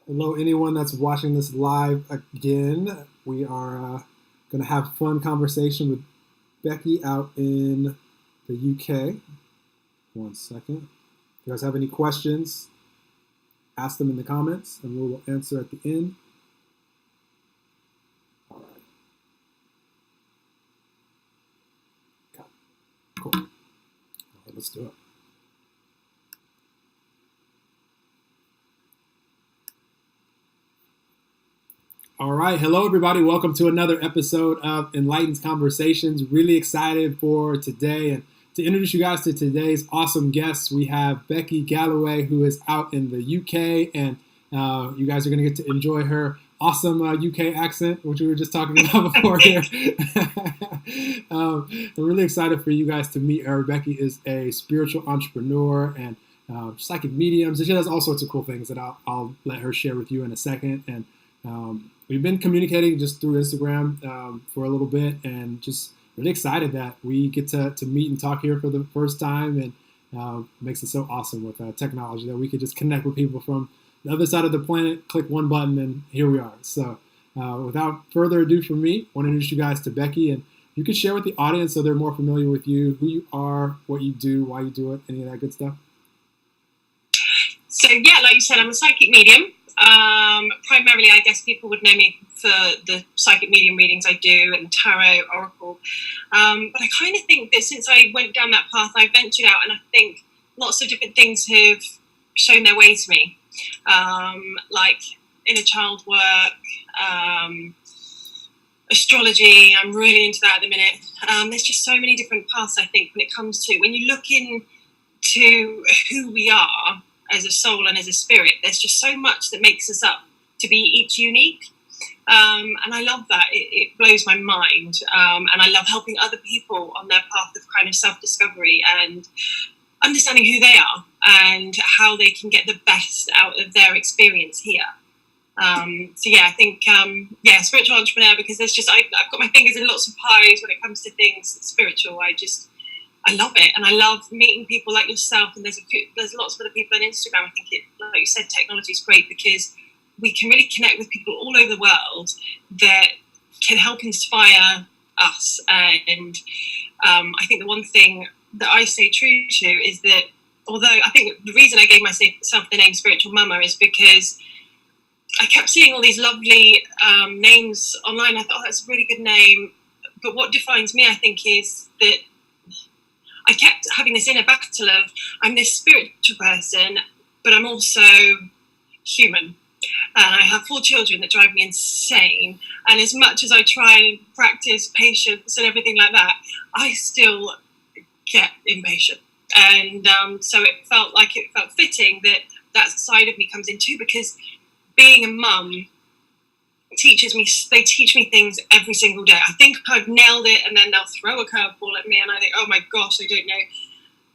Hello, anyone that's watching this live again. We are going to have fun conversation with Becky out in the UK. One second. If you guys have any questions, ask them in the comments, and we will answer at the end. All right. Okay. Cool. All right, let's do it. All right. Hello, everybody. Welcome to another episode of Enlightened Conversations. Really excited for today and to introduce you guys to today's awesome guests. We have Becky Galloway, who is out in the UK, and you guys are going to get to enjoy her awesome UK accent, which we were just talking about before here. I'm really excited for you guys to meet her. Becky is a spiritual entrepreneur and psychic medium. So she does all sorts of cool things that I'll let her share with you in a second. And we've been communicating just through Instagram for a little bit, and just really excited that we get to meet and talk here for the first time, and makes it so awesome with technology that we could just connect with people from the other side of the planet, click one button, and here we are. So without further ado from me, I want to introduce you guys to Becky, and you can share with the audience so they're more familiar with you, who you are, what you do, why you do it, any of that good stuff. So yeah, like you said, I'm a psychic medium. Primarily, I guess people would know me for the psychic medium readings I do and tarot, oracle. But I kind of think that since I went down that path, I ventured out, and I think lots of different things have shown their way to me, like inner child work, astrology. I'm really into that at the minute. There's just so many different paths, I think, when it comes to when you look into who we are as a soul and as a spirit. There's just so much that makes us up to be each unique, and I love that. It blows my mind, and I love helping other people on their path of kind of self-discovery and understanding who they are and how they can get the best out of their experience here. So yeah, I think spiritual entrepreneur, because there's just I've got my fingers in lots of pies when it comes to things spiritual. I love it, and I love meeting people like yourself. And there's lots of other people on Instagram. I think like you said, technology is great because we can really connect with people all over the world that can help inspire us. And I think the one thing that I stay true to is that, although I think the reason I gave myself the name Spiritual Mama is because I kept seeing all these lovely names online. I thought, oh, that's a really good name. But what defines me, I think, is that I kept having this inner battle of, I'm this spiritual person, but I'm also human. And I have 4 children that drive me insane. And as much as I try and practice patience and everything like that, I still get impatient. And so it felt fitting that side of me comes in too, because being a mum they teach me things every single day. I think I've nailed it, and then they'll throw a curveball at me, and I think, oh my gosh, I don't know.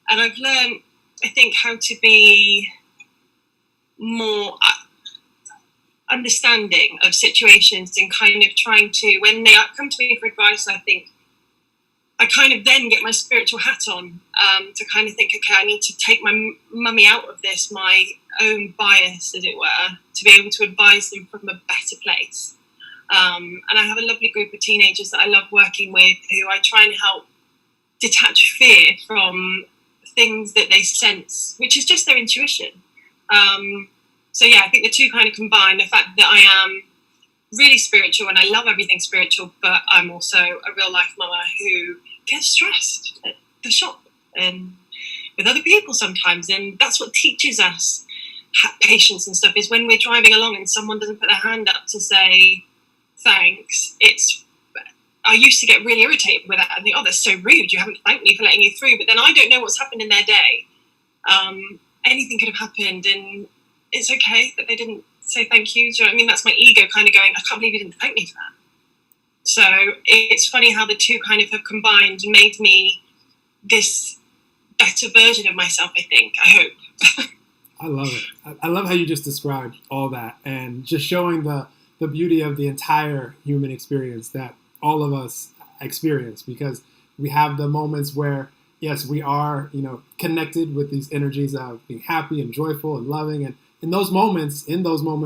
And I've learned, I think, how to be more understanding of situations, and kind of trying to, when they come to me for advice, I think I kind of then get my spiritual hat on, to kind of think, okay, I need to take my mummy out of this, my own bias, as it were, to be able to advise them from a better place. And I have a lovely group of teenagers that I love working with, who I try and help detach fear from things that they sense, which is just their intuition. So yeah, I think the two kind of combine, the fact that I am really spiritual and I love everything spiritual, but I'm also a real life mama who gets stressed at the shop and with other people sometimes. And that's what teaches us patience and stuff, is when we're driving along and someone doesn't put their hand up to say thanks. I used to get really irritated with that and think, oh, that's so rude, you haven't thanked me for letting you through. But then I don't know what's happened in their day. Anything could have happened, and it's okay that they didn't say thank you. Do you know what I mean? That's my ego kind of going, I can't believe you didn't thank me for that. So it's funny how the two kind of have combined and made me this better version of myself, I think. I hope. I love it. I love how you just described all that, and just showing the beauty of the entire human experience that all of us experience, because we have the moments where, yes, we are, connected with these energies of being happy and joyful and loving, and in those moments,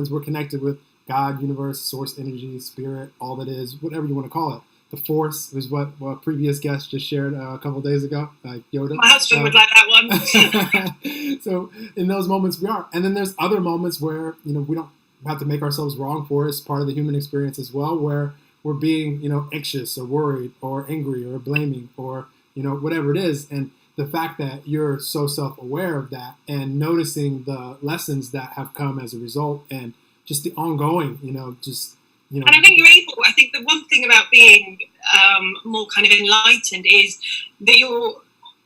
we're connected with God, universe, source energy, spirit, all that is, whatever you want to call it. The force is what a previous guest just shared a couple of days ago, Yoda. My husband would like that one. So in those moments we are. And then there's other moments where, we don't have to make ourselves wrong for it. It's part of the human experience as well, where we're being, anxious or worried or angry or blaming or, whatever it is. And the fact that you're so self-aware of that and noticing the lessons that have come as a result and just the ongoing, And I think I think the one thing about being more kind of enlightened is that you're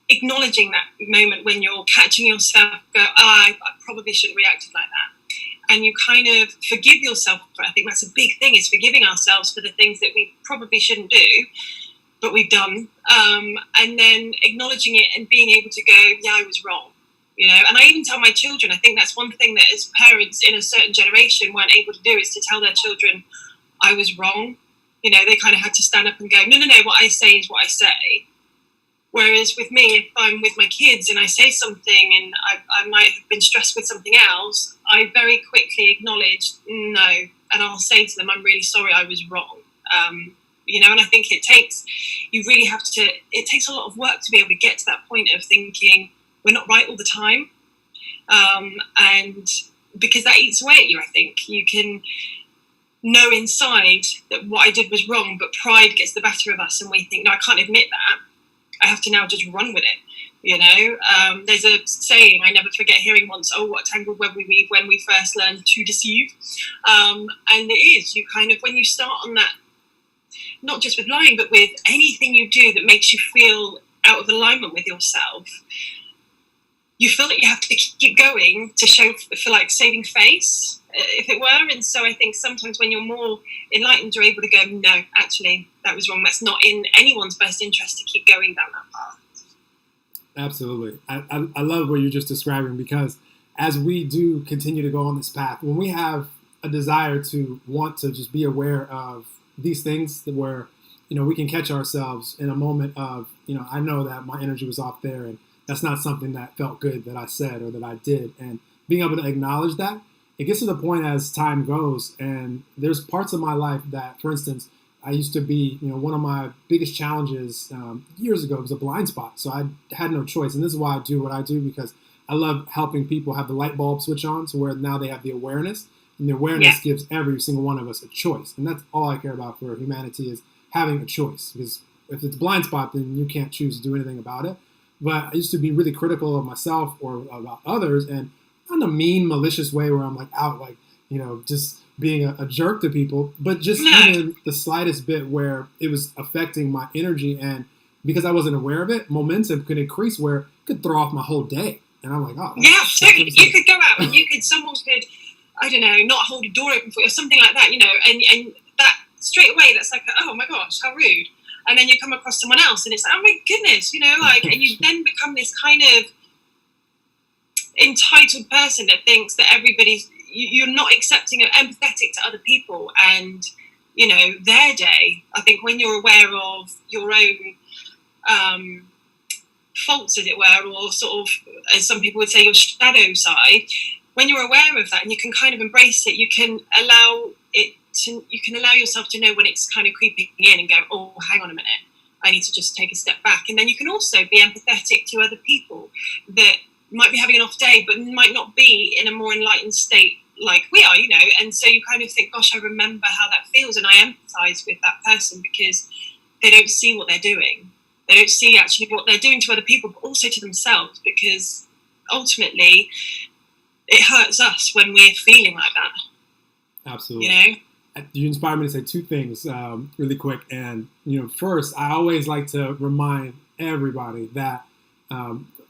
acknowledging that moment when you're catching yourself go, I probably shouldn't have reacted like that. And you kind of forgive yourself. I think that's a big thing, is forgiving ourselves for the things that we probably shouldn't do, but we've done. And then acknowledging it and being able to go, yeah, I was wrong. And I even tell my children, I think that's one thing that as parents in a certain generation weren't able to do, is to tell their children, I was wrong. They kind of had to stand up and go, no, what I say is what I say. Whereas with me, if I'm with my kids and I say something and I might have been stressed with something else, I very quickly acknowledge, no, and I'll say to them, I'm really sorry, I was wrong. And I think it takes a lot of work to be able to get to that point of thinking, we're not right all the time. And because that eats away at you, I think. You can know inside that what I did was wrong, but pride gets the better of us and we think, no, I can't admit that. I have to now just run with it. There's a saying I never forget hearing once, oh, what tangled web we weave when we first learn to deceive. And it is, you kind of, when you start on that, not just with lying, but with anything you do that makes you feel out of alignment with yourself, you feel that you have to keep going to show for like saving face, if it were. And so I think sometimes when you're more enlightened, you're able to go, no, actually, that was wrong. That's not in anyone's best interest to keep going down that path. Absolutely. I love what you're just describing, because as we do continue to go on this path, when we have a desire to want to just be aware of these things that where, we can catch ourselves in a moment of, I know that my energy was off there and that's not something that felt good that I said or that I did. And being able to acknowledge that, it gets to the point as time goes, and there's parts of my life that, for instance, I used to be, one of my biggest challenges years ago was a blind spot. So I had no choice. And this is why I do what I do, because I love helping people have the light bulb switch on to where now they have the awareness. And the awareness gives every single one of us a choice. And that's all I care about for humanity, is having a choice. Because if it's a blind spot, then you can't choose to do anything about it. But I used to be really critical of myself or about others, and not in a mean, malicious way where I'm like out, like, just being a jerk to people, but just even the slightest bit where it was affecting my energy. And because I wasn't aware of it, momentum could increase where it could throw off my whole day. And I'm like, oh. Yeah, totally. You could go out and someone could, I don't know, not hold a door open for you or something like that, and that straight away, that's like, oh my gosh, how rude. And then you come across someone else and it's like, oh my goodness, and you then become this kind of entitled person that thinks that you're not accepting or empathetic to other people and, their day. I think when you're aware of your own faults, as it were, or sort of, as some people would say, your shadow side, when you're aware of that and you can kind of embrace it, you can allow yourself to know when it's kind of creeping in and go, oh, hang on a minute, I need to just take a step back. And then you can also be empathetic to other people that might be having an off day, but might not be in a more enlightened state like we are, and so you kind of think, gosh, I remember how that feels, and I empathize with that person because they don't see what they're doing. They don't see actually what they're doing to other people, but also to themselves, because ultimately it hurts us when we're feeling like that. Absolutely. You inspired me to say two things really quick. And, first, I always like to remind everybody that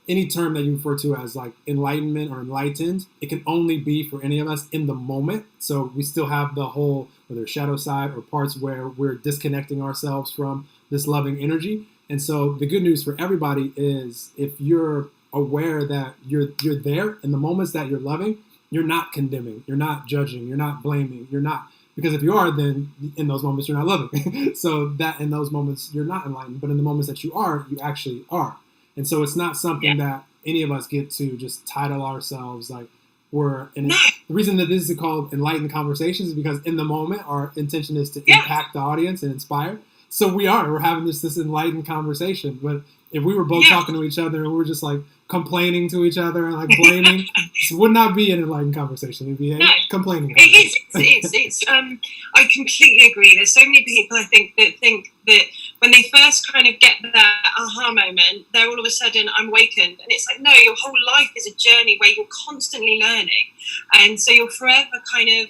any term that you refer to as like enlightenment or enlightened, it can only be for any of us in the moment. So we still have the whole, whether shadow side or parts where we're disconnecting ourselves from this loving energy. And so the good news for everybody is if you're aware that you're there in the moments that you're loving, you're not condemning, you're not judging, you're not blaming, you're not. Because if you are, then in those moments, you're not loving. So that in those moments, you're not enlightened. But in the moments that you are, you actually are. And so it's not something that any of us get to just title ourselves like, And the reason that this is called Enlightened Conversations is because in the moment, our intention is to Yeah. impact the audience and inspire. So we're having this enlightened conversation. But if we were both Yeah. talking to each other and we were just like complaining to each other and like blaming, this would not be an enlightened conversation. It'd be a complaining. It is. It's. I completely agree. There's so many people I think that when they first kind of get that aha moment, they're all of a sudden I'm awakened, and it's like, no, your whole life is a journey where you're constantly learning, and so you're forever kind of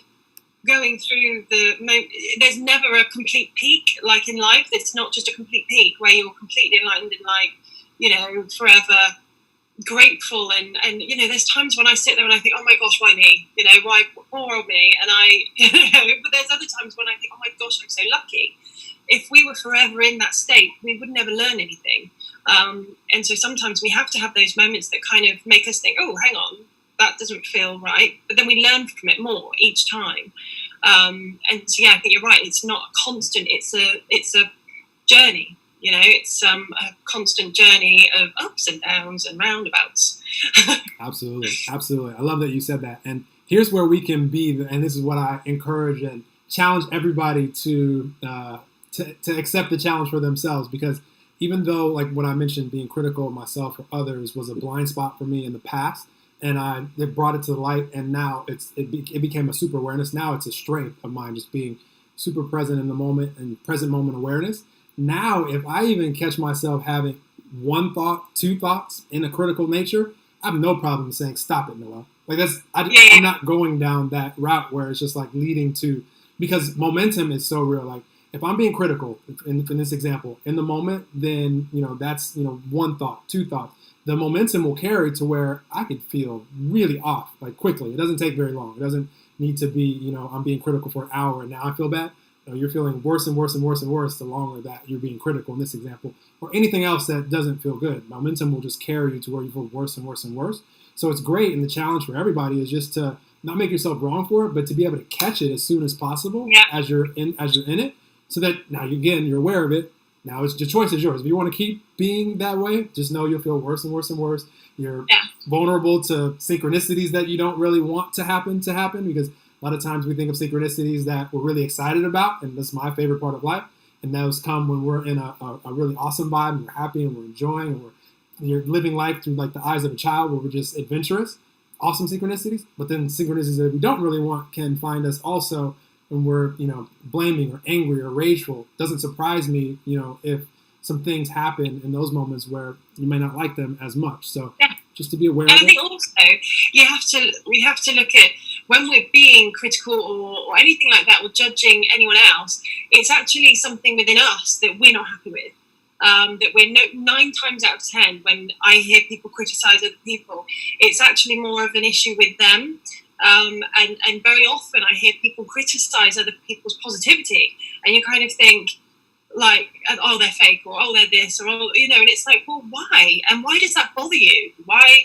going through there's never a complete peak like in life. It's not just a complete peak where you're completely enlightened and like, you know, forever grateful and you know, there's times when I sit there and I think, oh my gosh, why me, you know, why poor old me, and but there's other times when I think, oh my gosh, I'm so lucky. If we were forever in that state, we would never learn anything, and so sometimes we have to have those moments that kind of make us think, oh, hang on, that doesn't feel right, but then we learn from it more each time, and so yeah, I think you're right, it's not a constant, it's a journey. You know, it's a constant journey of ups and downs and roundabouts. Absolutely. I love that you said that. And here's where we can be, and this is what I encourage and challenge everybody to accept the challenge for themselves. Because even though, like what I mentioned, being critical of myself or others was a blind spot for me in the past, and it brought it to the light, and now it became a super awareness. Now it's a strength of mine, just being super present in the moment and present moment awareness. Now, if I even catch myself having one thought, two thoughts in a critical nature, I have no problem saying, stop it, Noel. Like I'm not going down that route where it's just like leading to, because momentum is so real. Like if I'm being critical in this example, in the moment, then, you know, that's, you know, one thought, two thoughts. The momentum will carry to where I could feel really off, like quickly. It doesn't take very long. It doesn't need to be, you know, I'm being critical for an hour and now I feel bad. You're feeling worse and worse and worse and worse the longer that you're being critical in this example, or anything else that doesn't feel good. Momentum will just carry you to where you feel worse and worse and worse. So it's great, and the challenge for everybody is just to not make yourself wrong for it, but to be able to catch it as soon as possible as you're in it, so that now you're aware of it. Now the choice is yours. If you want to keep being that way, just know you'll feel worse and worse and worse. You're vulnerable to synchronicities that you don't really want to happen because a lot of times we think of synchronicities that we're really excited about, and that's my favorite part of life. And those come when we're in a really awesome vibe, and we're happy, and we're enjoying, and you're living life through like the eyes of a child, where we're just adventurous. Awesome synchronicities. But then synchronicities that we don't really want can find us also when we're, you know, blaming or angry or rageful. Doesn't surprise me, you know, if some things happen in those moments where you may not like them as much. So just to be aware of it. I think also we have to look at when we're being critical or anything like that, or judging anyone else, it's actually something within us that we're not happy with. That we're 9 times out of 10, when I hear people criticize other people, it's actually more of an issue with them. And very often I hear people criticize other people's positivity, and you kind of think, like, oh, they're fake, or oh, they're this, or oh, you know, and it's like, well, why? And why does that bother you? Why?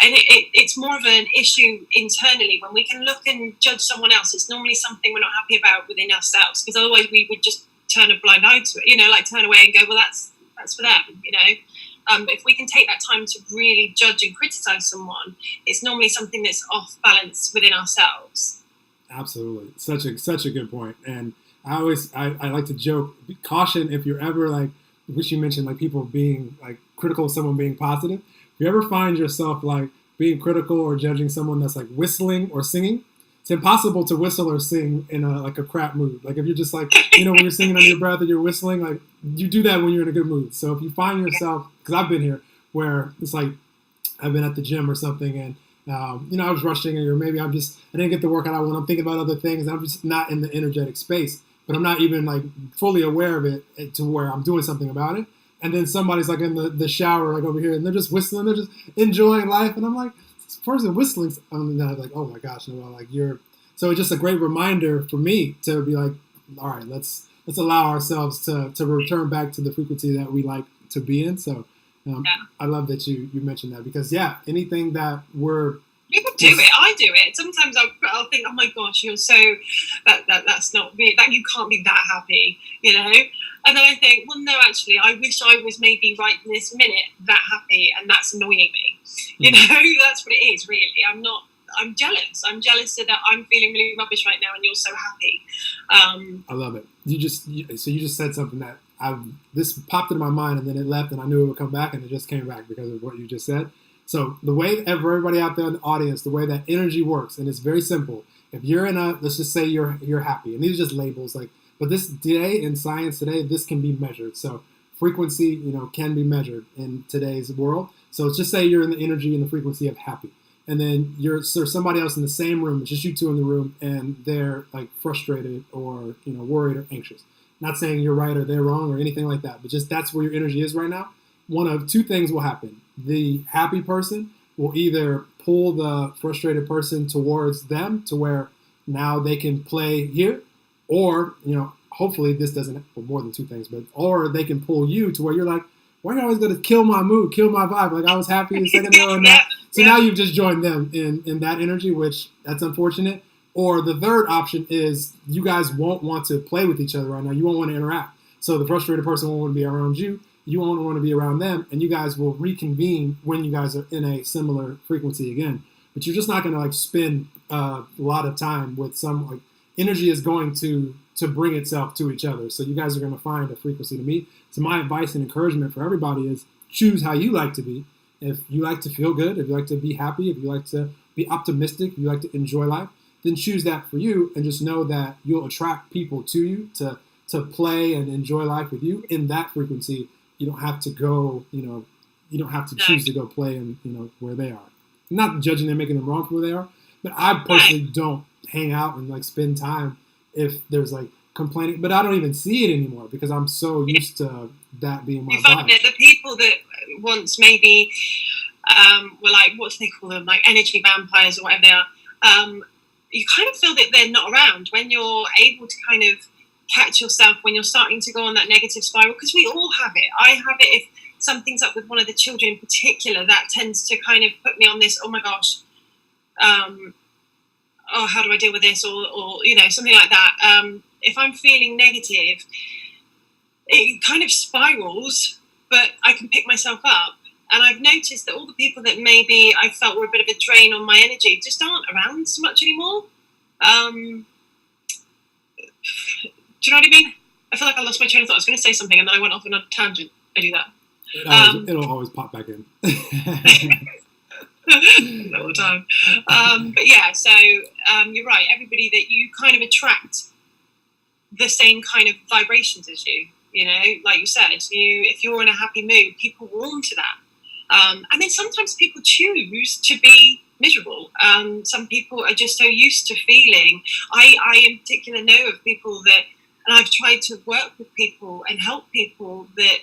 And it's more of an issue internally. When we can look and judge someone else, it's normally something we're not happy about within ourselves, because otherwise we would just turn a blind eye to it, you know, like turn away and go, well, that's for them, you know. If we can take that time to really judge and criticize someone, it's normally something that's off balance within ourselves. Absolutely. Such a good point. And I like to joke, caution if you're ever like, which you mentioned, like people being like critical of someone being positive. If you ever find yourself like being critical or judging someone that's like whistling or singing, it's impossible to whistle or sing in a crap mood. Like if you're just like, you know, when you're singing under your breath and you're whistling, like you do that when you're in a good mood. So if you find yourself, because I've been here where it's like I've been at the gym or something, and you know, I was rushing, or maybe I didn't get the workout I want. I'm thinking about other things, and I'm just not in the energetic space. But I'm not even like fully aware of it to where I'm doing something about it. And then somebody's like in the shower, like over here, and they're just whistling, they're just enjoying life. And I'm like, this person whistling. And then I'm like, oh my gosh, Noel, like you're. So it's just a great reminder for me to be like, all right, let's allow ourselves to return back to the frequency that we like to be in. So I love that you mentioned that, because anything that we're. People do it. I do it. Sometimes I'll think, oh my gosh, you're so that's not me. That you can't be that happy, you know. And then I think, well, no, actually, I wish I was maybe right this minute that happy, and that's annoying me. You know, that's what it is, really. I'm not I'm jealous. I'm jealous that I'm feeling really rubbish right now and you're so happy. I love it. So you just said something that this popped into my mind and then it left, and I knew it would come back, and it just came back because of what you just said. So the way, everybody out there in the audience, the way that energy works, and it's very simple. If you're in let's just say you're happy, and these are just labels, like, but this today in science today, this can be measured. So frequency, can be measured in today's world. So let's just say you're in the energy and the frequency of happy. And then there's somebody else in the same room, it's just you two in the room, and they're like frustrated or worried or anxious. Not saying you're right or they're wrong or anything like that, but just that's where your energy is right now. One of two things will happen. The happy person will either pull the frustrated person towards them to where now they can play here, or hopefully this doesn't, well, more than two things, but or they can pull you to where you're like, why are you always going to kill my mood, kill my vibe? Like, I was happy a second ago and that. So now you've just joined them in that energy, which that's unfortunate. Or the third option is you guys won't want to play with each other right now. You won't want to interact. So the frustrated person won't want to be around you. You won't want to be around them. And you guys will reconvene when you guys are in a similar frequency again. But you're just not going to like spend a lot of time with some, like, energy is going to bring itself to each other. So you guys are going to find a frequency to meet. So my advice and encouragement for everybody is choose how you like to be. If you like to feel good, if you like to be happy, if you like to be optimistic, if you like to enjoy life, then choose that for you, and just know that you'll attract people to you to play and enjoy life with you in that frequency. You don't have to go, you don't have to choose to go play in, where they are. I'm not judging them, making them wrong for where they are, but I personally don't hang out and like spend time if there's like complaining, but I don't even see it anymore because I'm so used to that being my vibe. That the people that once maybe were like, what do they call them, like energy vampires or whatever they are, you kind of feel that they're not around when you're able to kind of catch yourself when you're starting to go on that negative spiral, because we all have it. I have it. If something's up with one of the children in particular, that tends to kind of put me on this, oh my gosh, how do I deal with this, or something like that. If I'm feeling negative, it kind of spirals, but I can pick myself up. And I've noticed that all the people that maybe I felt were a bit of a drain on my energy just aren't around so much anymore. Do you know what I mean? I feel like I lost my train of thought. I was going to say something and then I went off on a tangent. I do that. It'll always pop back in. All the time. But yeah, so you're right. Everybody that you kind of attract the same kind of vibrations as you. Like you said, if you're in a happy mood, people warm to that. And then sometimes people choose to be miserable. Some people are just so used to feeling. I in particular know of people that, and I've tried to work with people and help people that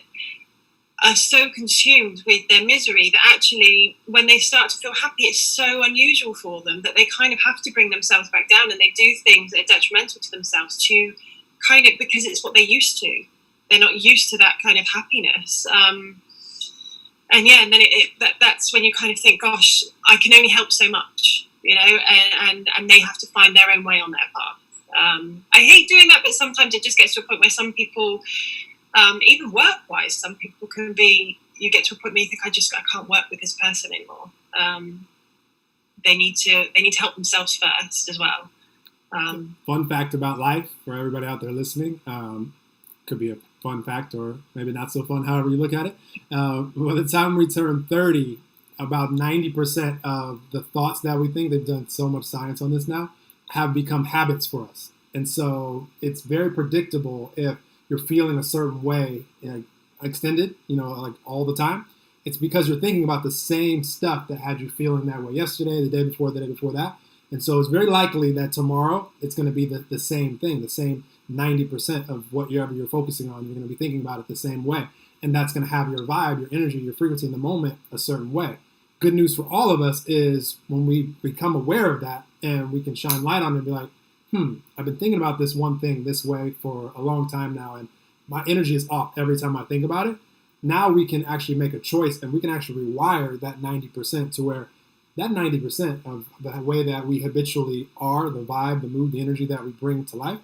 are so consumed with their misery that actually when they start to feel happy, it's so unusual for them that they kind of have to bring themselves back down, and they do things that are detrimental to themselves to kind of, because it's what they're used to. They're not used to that kind of happiness. And then that's when you kind of think, gosh, I can only help so much, and they have to find their own way on their path. I hate doing that, but sometimes it just gets to a point where some people, even work-wise, some people can be, you get to a point where you think, I can't work with this person anymore. They need to help themselves first as well. Fun fact about life for everybody out there listening, could be a fun fact or maybe not so fun, however you look at it. By the time we turn 30, about 90% of the thoughts that we think, they've done so much science on this now, have become habits for us. And so it's very predictable if you're feeling a certain way, extended, like all the time. It's because you're thinking about the same stuff that had you feeling that way yesterday, the day before that. And so it's very likely that tomorrow it's going to be the same thing, the same 90% of whatever you're focusing on. You're going to be thinking about it the same way. And that's going to have your vibe, your energy, your frequency in the moment a certain way. Good news for all of us is when we become aware of that and we can shine light on it and be like, I've been thinking about this one thing this way for a long time now, and my energy is off every time I think about it. Now we can actually make a choice and we can actually rewire that 90% to where that 90% of the way that we habitually are, the vibe, the mood, the energy that we bring to life,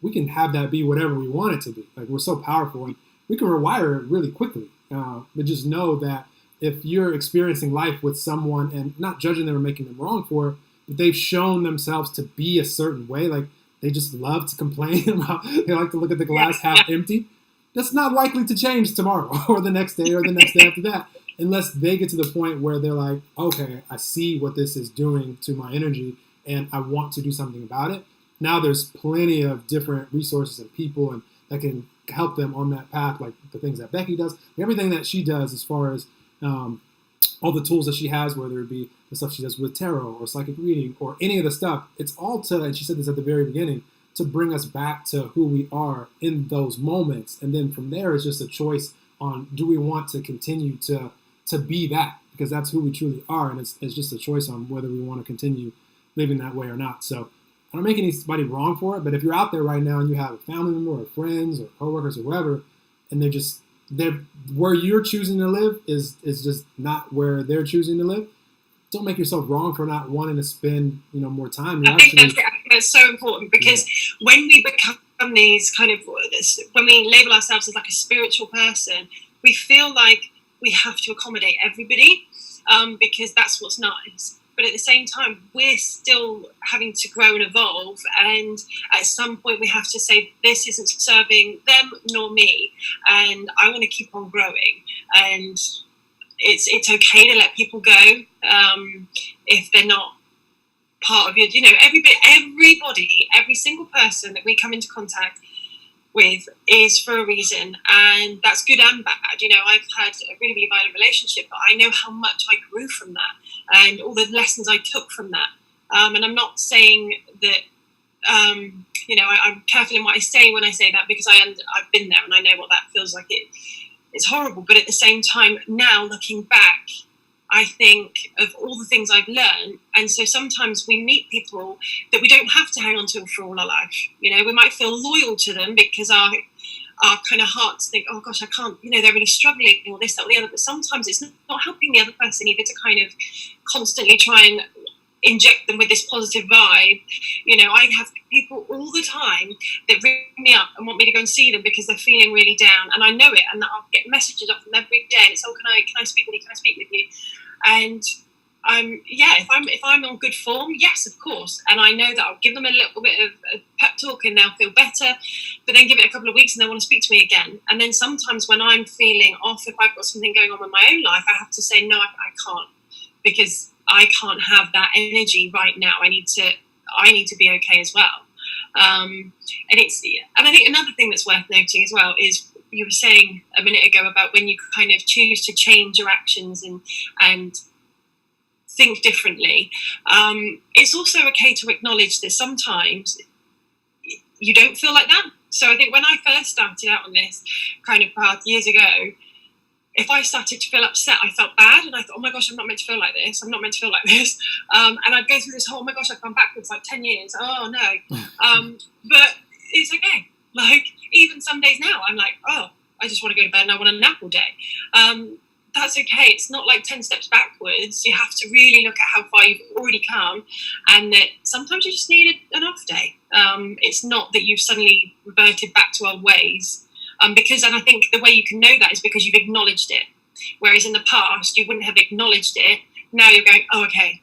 we can have that be whatever we want it to be. Like, we're so powerful and we can rewire it really quickly. But just know that if you're experiencing life with someone and not judging them or making them wrong for it, they've shown themselves to be a certain way. Like they just love to complain about, they like to look at the glass half empty. That's not likely to change tomorrow or the next day or the next day after that, unless they get to the point where they're like, okay, I see what this is doing to my energy and I want to do something about it. Now there's plenty of different resources and people and that can help them on that path, like the things that Becky does, everything that she does as far as all the tools that she has, whether it be the stuff she does with tarot or psychic reading or any of the stuff. It's all to, and she said this at the very beginning, to bring us back to who we are in those moments. And then from there, it's just a choice on, do we want to continue to be that? Because that's who we truly are. And it's just a choice on whether we want to continue living that way or not. So I don't make anybody wrong for it, but if you're out there right now and you have a family member or friends or coworkers or whatever, and they're where you're choosing to live is just not where they're choosing to live, don't make yourself wrong for not wanting to spend more time. I think that's so important, because when we become these kind of, when we label ourselves as like a spiritual person, we feel like we have to accommodate everybody, because that's what's nice. But at the same time, we're still having to grow and evolve. And at some point, we have to say, this isn't serving them nor me. And I want to keep on growing. And it's okay to let people go if they're not part of your, everybody, every single person that we come into contact with is for a reason, and that's good and bad. I've had a really, really violent relationship, but I know how much I grew from that and all the lessons I took from that. And I'm not saying that, I'm careful in what I say when I say that, because I've been there and I know what that feels like. It's horrible, but at the same time, now looking back, I think of all the things I've learned. And so sometimes we meet people that we don't have to hang on to for all our life. We might feel loyal to them because our kind of hearts think, oh gosh, I can't, they're really struggling or this, that, or the other. But sometimes it's not helping the other person either to kind of constantly try and inject them with this positive vibe. I have people all the time that ring me up and want me to go and see them because they're feeling really down, and I know it, and I'll get messages off them every day, and it's, oh, can I speak with you? Can I speak with you? And if I'm on good form, yes, of course, and I know that I'll give them a little bit of a pep talk and they'll feel better, but then give it a couple of weeks and they want to speak to me again. And then sometimes when I'm feeling off, if I've got something going on in my own life, I have to say, no, I can't, because I can't have that energy right now. I need to be okay as well. And I think another thing that's worth noting as well is, you were saying a minute ago about when you kind of choose to change your actions and think differently. It's also okay to acknowledge that sometimes you don't feel like that. So I think when I first started out on this kind of path years ago, if I started to feel upset, I felt bad, and I thought, oh my gosh, I'm not meant to feel like this. I'm not meant to feel like this. And I'd go through this whole, oh my gosh, I've gone backwards like 10 years. Oh no. But it's okay. Like, even some days now, I'm like, oh, I just want to go to bed and I want a nap all day. That's okay. It's not like 10 steps backwards. You have to really look at how far you've already come, and that sometimes you just need an off day. It's not that you've suddenly reverted back to old ways. And I think the way you can know that is because you've acknowledged it. Whereas in the past, you wouldn't have acknowledged it. Now you're going, oh, okay,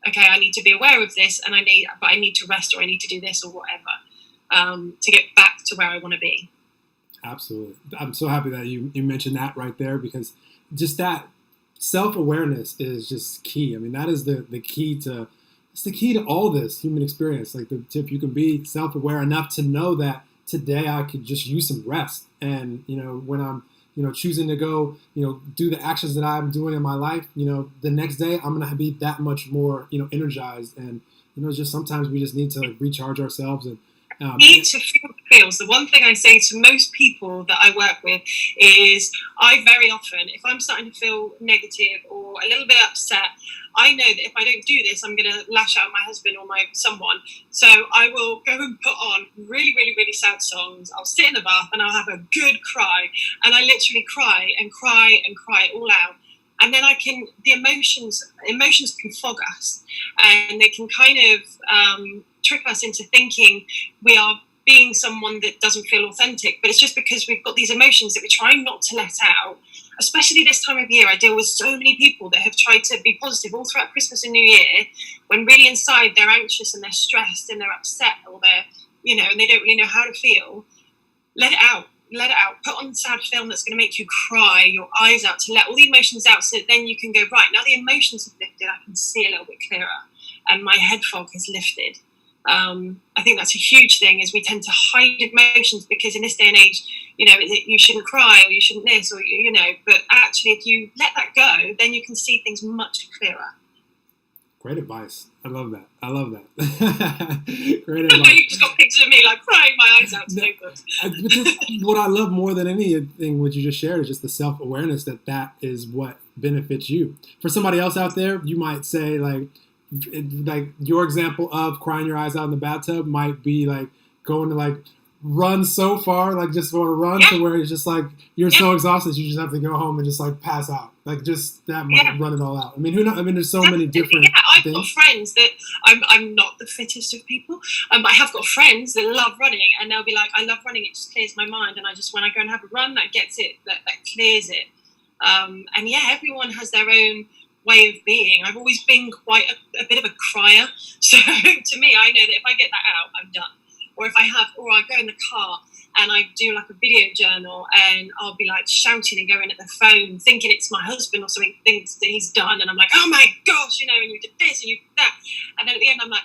I need to be aware of this, and I need to rest, or I need to do this, or whatever, to get back to where I want to be. Absolutely. I'm so happy that you mentioned that right there, because just that self-awareness is just key. I mean, that is the key to, it's the key to all this human experience. Like the tip, you can be self-aware enough to know that today I could just use some rest. And, when I'm, choosing to go, do the actions that I'm doing in my life, the next day I'm going to be that much more, energized. And, just sometimes we just need to recharge ourselves and, need to feel the feels. The one thing I say to most people that I work with is, I very often, if I'm starting to feel negative or a little bit upset, I know that if I don't do this, I'm going to lash out at my husband or my someone. So I will go and put on really, really, really sad songs. I'll sit in the bath and I'll have a good cry. And I literally cry and cry and cry it all out. And then the emotions can fog us, and they can kind of trick us into thinking we are being someone that doesn't feel authentic, but it's just because we've got these emotions that we're trying not to let out. Especially this time of year, I deal with so many people that have tried to be positive all throughout Christmas and New Year, when really inside they're anxious and they're stressed and they're upset, or they're, and they don't really know how to feel. Let it out. Let it out. Put on sad film that's going to make you cry your eyes out, to let all the emotions out, so that then you can go, right, now the emotions have lifted, I can see a little bit clearer, and my head fog has lifted. I think that's a huge thing, is we tend to hide emotions because in this day and age, you shouldn't cry, or you shouldn't this, or, but actually if you let that go, then you can see things much clearer. Great advice. I love that. Great advice. You just got pictures of me like crying my eyes out. So good. What I love more than anything, what you just shared, is just the self-awareness that is what benefits you. For somebody else out there, you might say like your example of crying your eyes out in the bathtub might be like going to like run so far, like just want to run to where it's just like you're so exhausted you just have to go home and just like pass out. Like just that might run it all out. I mean, who knows? I mean, there's so many different I've things. got friends that I'm not the fittest of people, but I have got friends that love running, and they'll be like, I love running, it just clears my mind, and I just, when I go and have a run, that gets it, that clears it. And everyone has their own way of being. I've always been quite a bit of a crier, so to me, I know that if I get that out, I'm done. Or if I go in the car and I do like a video journal, and I'll be like shouting and going at the phone, thinking it's my husband or something, thinks that he's done, and I'm like, oh my gosh, and you did this and you did that, and then at the end I'm like,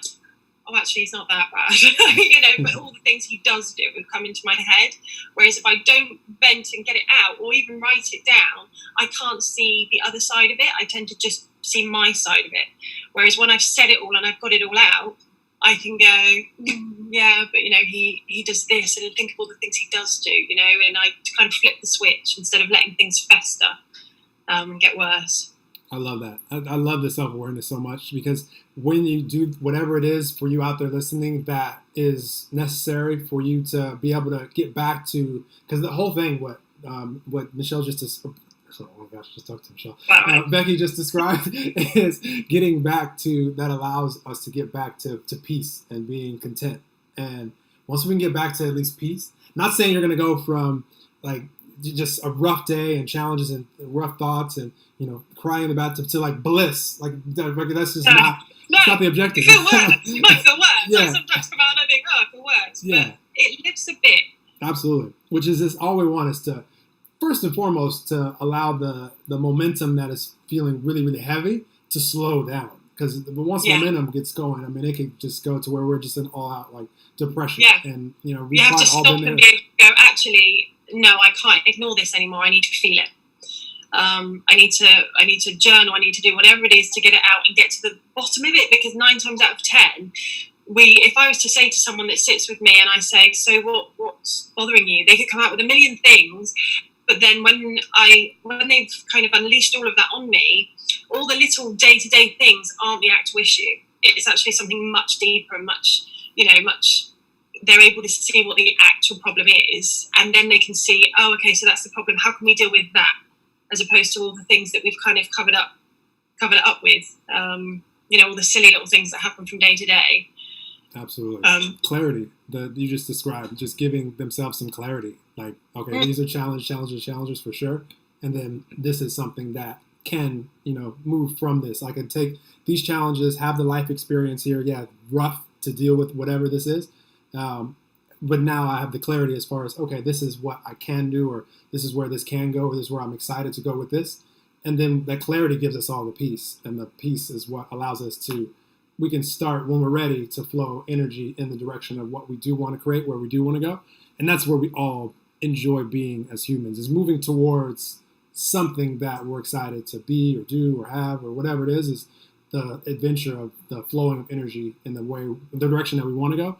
oh, actually it's not that bad, but all the things he does do would come into my head. Whereas if I don't vent and get it out, or even write it down, I can't see the other side of it. I tend to just see my side of it. Whereas when I've said it all and I've got it all out, I can go, but he does this, and think of all the things he does do, and I kind of flip the switch instead of letting things fester and get worse. I love that. I love the self-awareness so much, because when you do whatever it is for you out there listening that is necessary for you to be able to get back to, because the whole thing, what Michelle just oh my gosh, just talked to Michelle. Becky just described is getting back to, that allows us to get back to peace and being content. And once we can get back to at least peace, not saying you're going to go from like just a rough day and challenges and rough thoughts and, crying in the bathtub to like bliss. Like that's just not the objective. You feel worse. You might feel worse. Like sometimes come out and I think, I feel worse. But it lifts a bit. Absolutely. Which is just all we want, is to, first and foremost, to allow the momentum that is feeling really, really heavy to slow down. Because once momentum gets going, I mean, it could just go to where we're just in all-out like depression. Yeah. And we have to stop and be able to go, actually, no, I can't ignore this anymore. I need to feel it. I need to journal. I need to do whatever it is to get it out and get to the bottom of it. Because 9 times out of 10, if I was to say to someone that sits with me and I say, so what's bothering you? They could come out with a million things. But then when they've kind of unleashed all of that on me, all the little day-to-day things aren't the actual issue. It's actually something much deeper and much, they're able to see what the actual problem is. And then they can see, oh, okay, so that's the problem. How can we deal with that? As opposed to all the things that we've kind of covered it up with, all the silly little things that happen from day to day. Absolutely. Clarity that you just described, just giving themselves some clarity. Like, okay, these are challenges for sure. And then this is something that can, move from this. I can take these challenges, have the life experience here. Yeah, rough to deal with whatever this is. But now I have the clarity as far as, okay, this is what I can do, or this is where this can go, or this is where I'm excited to go with this. And then that clarity gives us all the peace. And the peace is what allows us to, we can start when we're ready to flow energy in the direction of what we do want to create, where we do want to go. And that's where we all enjoy being as humans, is moving towards something that we're excited to be or do or have or whatever it is the adventure of the flowing of energy in the direction that we want to go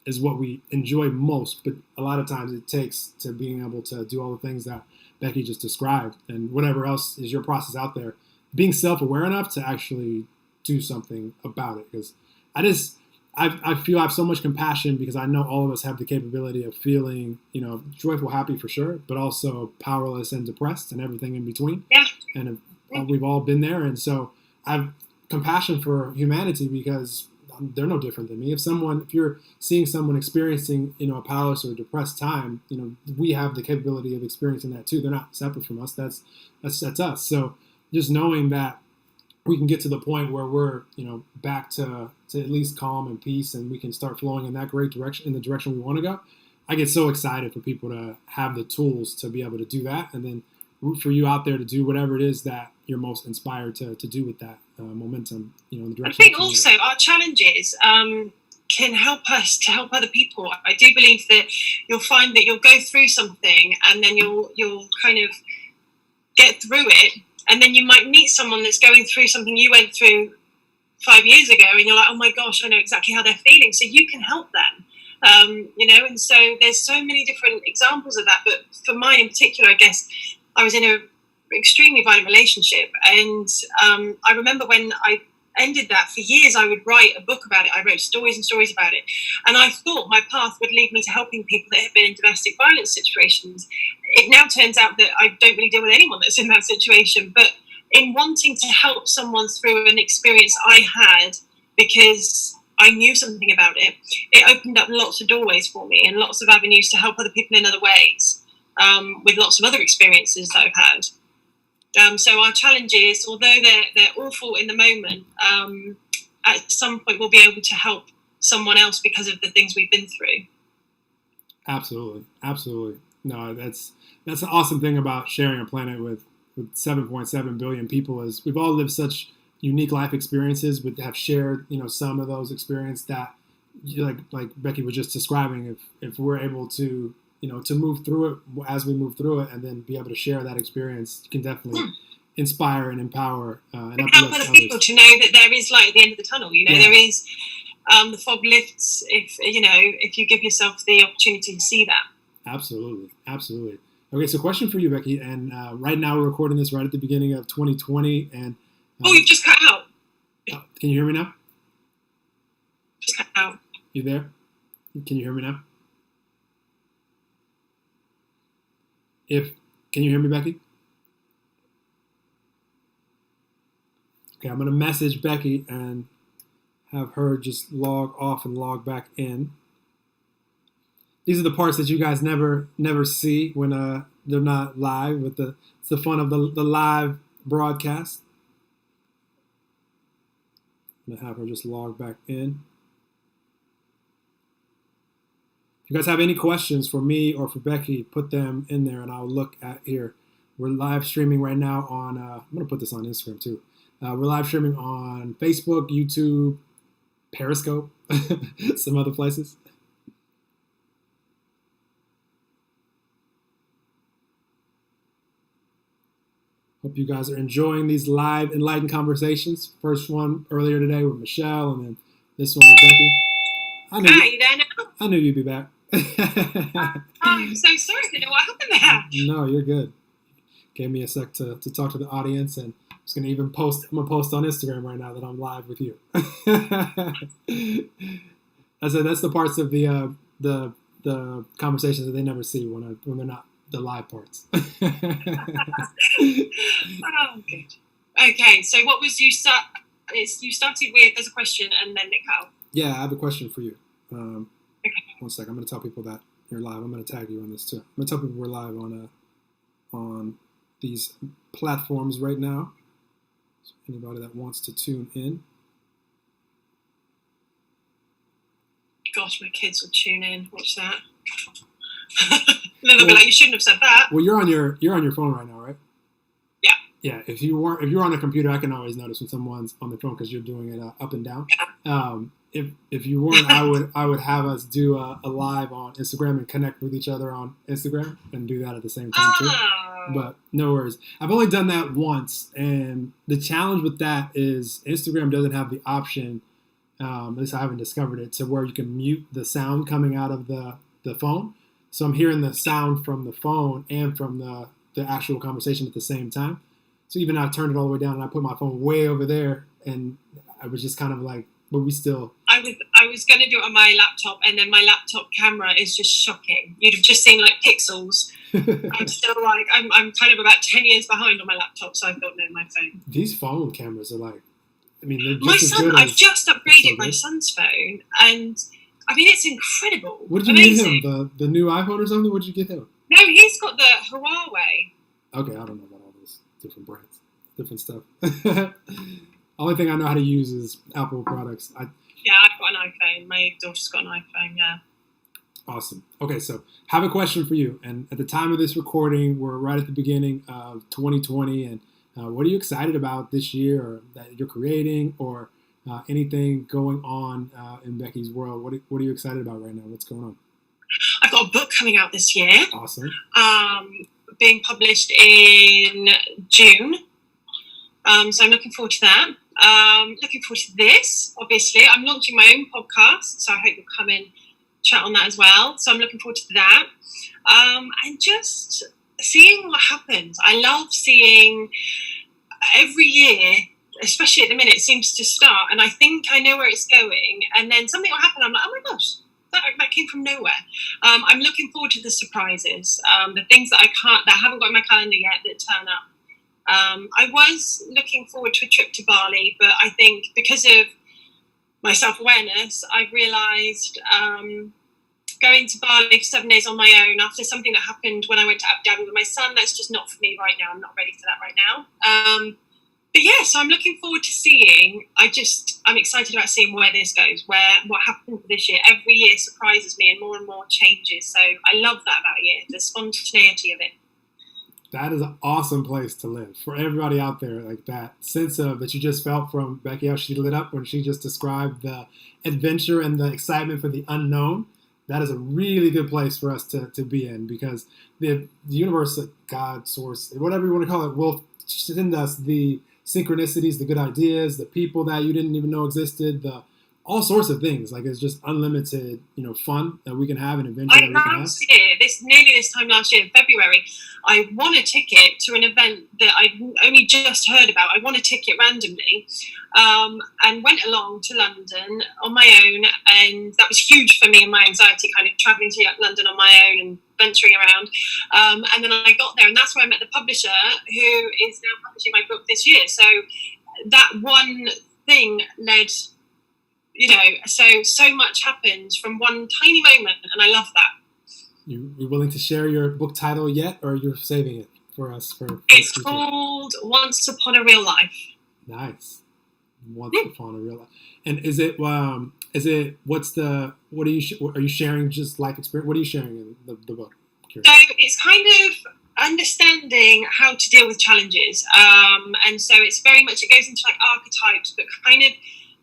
is what we enjoy most. But a lot of times it takes to being able to do all the things that Becky just described and whatever else is your process out there, being self-aware enough to actually do something about it. Because I feel I have so much compassion, because I know all of us have the capability of feeling, joyful, happy for sure, but also powerless and depressed and everything in between. Yeah. And we've all been there. And so I have compassion for humanity, because they're no different than me. If you're seeing someone experiencing, a powerless or depressed time, we have the capability of experiencing that too. They're not separate from us. That's us. So just knowing that we can get to the point where we're, back to at least calm and peace, and we can start flowing in that great direction, in the direction we want to go. I get so excited for people to have the tools to be able to do that, and then root for you out there to do whatever it is that you're most inspired to do with that momentum, in the direction. I think also our challenges can help us to help other people. I do believe that you'll find that you'll go through something, and then you'll kind of get through it, and then you might meet someone that's going through something you went through 5 years ago, and you're like, oh my gosh, I know exactly how they're feeling, so you can help them. And so there's so many different examples of that. But for mine in particular, I guess I was in a extremely violent relationship, and I remember when I ended that, for years I would write a book about it. I wrote stories and stories about it, and I thought my path would lead me to helping people that had been in domestic violence situations. It now turns out that I don't really deal with anyone that's in that situation, but in wanting to help someone through an experience I had, because I knew something about it, it opened up lots of doorways for me and lots of avenues to help other people in other ways, with lots of other experiences that I've had. So our challenges, although they're awful in the moment, at some point we'll be able to help someone else because of the things we've been through. Absolutely. No, that's an awesome thing about sharing a planet with 7.7 billion people, is we've all lived such unique life experiences, but have shared, some of those experiences that, like Becky was just describing, if we're able to, to move through it as we move through it, and then be able to share that experience, you can definitely inspire and empower and help other people to know that there is light at the end of the tunnel. There is, the fog lifts if you give yourself the opportunity to see that. Absolutely. Okay, so question for you, Becky, and right now we're recording this right at the beginning of 2020, and you've just cut out. Can you hear me now? Just cut out. You there? Can you hear me now? Can you hear me, Becky? Okay, I'm going to message Becky and have her just log off and log back in. These are the parts that you guys never see when they're not live. It's the fun of the live broadcast. I'm going to have her just log back in. If you guys have any questions for me or for Becky, put them in there and I'll look at here. We're live streaming right now on, I'm going to put this on Instagram too. We're live streaming on Facebook, YouTube, Periscope, some other places. Hope you guys are enjoying these live Enlightened conversations. First one earlier today with Michelle, and then this one with Becky. Hi, you there now? I knew you'd be back. I'm so sorry. I don't know what happened there. No, you're good. Gave me a sec to talk to the audience, and I'm just gonna even post. I'm gonna post on Instagram right now that I'm live with you. That's the parts of the conversations that they never see when they're not the live parts. Oh, good. Okay, so what was you start? You started with, there's a question and then Nick Howell. Yeah, I have a question for you. Okay. One second. I'm going to tell people that you're live. I'm going to tag you on this too. I'm going to tell people we're live on these platforms right now. So anybody that wants to tune in. Gosh, my kids will tune in. Watch that. They'll be like, you shouldn't have said that. Well, you're on your phone right now, right? Yeah. Yeah. If you're on a computer, I can always notice when someone's on the phone because you're doing it up and down. Yeah. If you weren't, I would have us do a live on Instagram and connect with each other on Instagram and do that at the same time too. But no worries. I've only done that once, and the challenge with that is Instagram doesn't have the option. At least I haven't discovered it, to where you can mute the sound coming out of the phone. So I'm hearing the sound from the phone and from the actual conversation at the same time. So even I turned it all the way down and I put my phone way over there, and I was just kind of like, but we still. I was going to do it on my laptop, and then my laptop camera is just shocking. You'd have just seen like pixels. I'm still like, I'm kind of about 10 years behind on my laptop, so I thought, no, my phone. These phone cameras are like, I mean, they're My just as son, good I've as. just So upgraded my good. son's phone, and I mean, it's incredible. What did you Amazing. get him? The new iPhone or something? What did you get him? No, he's got the Huawei. Okay, I don't know about all those different brands, different stuff. Only thing I know how to use is Apple products. Yeah, I've got an iPhone. My daughter's got an iPhone, yeah. Awesome. Okay, so have a question for you. And at the time of this recording, we're right at the beginning of 2020. And what are you excited about this year, or that you're creating, or anything going on in Becky's world? What are you excited about right now? What's going on? I've got a book coming out this year. Awesome. Being published in June. So I'm looking forward to that. Looking forward to this, obviously. I'm launching my own podcast, so I hope you'll come in, chat on that as well. So I'm looking forward to that. And just seeing what happens. I love seeing every year, especially at the minute, it seems to start, and I think I know where it's going, and then something will happen. I'm like, oh my gosh, that came from nowhere. I'm looking forward to the surprises, the things that that I haven't got in my calendar yet that turn up. I was looking forward to a trip to Bali, but I think because of my self-awareness, I've realised going to Bali for 7 days on my own after something that happened when I went to Abu Dhabi with my son, that's just not for me right now. I'm not ready for that right now. But yeah, so I'm looking forward to seeing. I'm excited about seeing where this goes, what happens this year. Every year surprises me and more changes. So I love that about a year, the spontaneity of it. That is an awesome place to live for everybody out there. Like that sense of that you just felt from Becky, how she lit up when she just described the adventure and the excitement for the unknown. That is a really good place for us to be in, because the universe, God, source, whatever you want to call it, will send us the synchronicities, the good ideas, the people that you didn't even know existed, all sorts of things. Like, it's just unlimited, fun that we can have, and adventure that we can have. Last year, nearly this time last year, in February, I won a ticket to an event that I only just heard about. I won a ticket randomly, and went along to London on my own, and that was huge for me and my anxiety, kind of travelling to London on my own and venturing around. And then I got there, and that's where I met the publisher, who is now publishing my book this year. So that one thing led, so much happens from one tiny moment, and I love that. You willing to share your book title yet, or you're saving it for us? It's called Once Upon a Real Life. Nice. Once Upon a Real Life. And what are you sharing just life experience? What are you sharing in the book? So it's kind of understanding how to deal with challenges. And so it goes into like archetypes, but kind of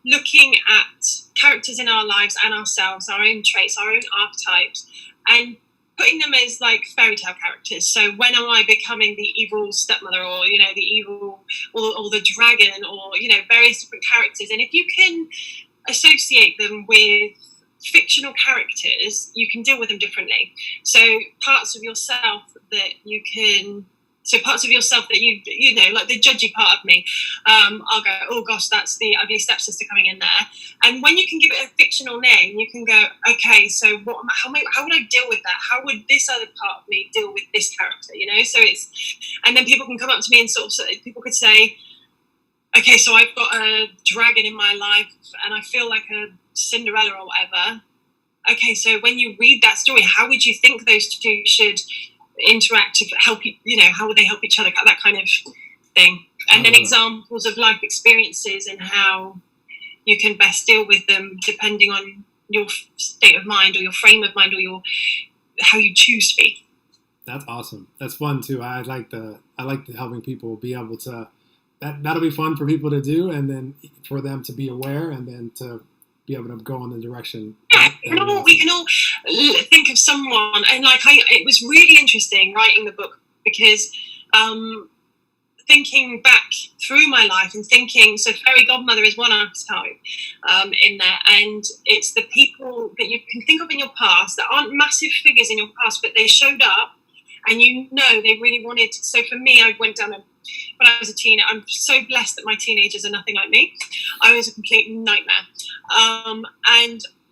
looking at characters in our lives and ourselves, our own traits, our own archetypes, and putting them as like fairy tale characters. So when am I becoming the evil stepmother, or the evil, or the dragon, or various different characters? And if you can associate them with fictional characters, you can deal with them differently. So parts of yourself that you like the judgy part of me, I'll go, oh gosh, that's the ugly stepsister coming in there. And when you can give it a fictional name, you can go, okay, so how would I deal with that? How would this other part of me deal with this character? So and then people can come up to me and people could say, okay, so I've got a dragon in my life and I feel like a Cinderella or whatever. Okay, so when you read that story, how would you think those two should interact to help you, how would they help each other, that kind of thing. And then examples of life experiences and how you can best deal with them depending on your state of mind, or your frame of mind, or how you choose to be. That's awesome. That's fun too. I like helping people be able to, that'll be fun for people to do, and then for them to be aware, and then to be able to go in the direction. Yeah, we can all think of someone, and it was really interesting writing the book, because thinking back through my life and thinking, so fairy godmother is one archetype in there, and it's the people that you can think of in your past that aren't massive figures in your past, but they showed up, and they really wanted. So for me, I went down when I was a teenager. I'm so blessed that my teenagers are nothing like me. I was a complete nightmare.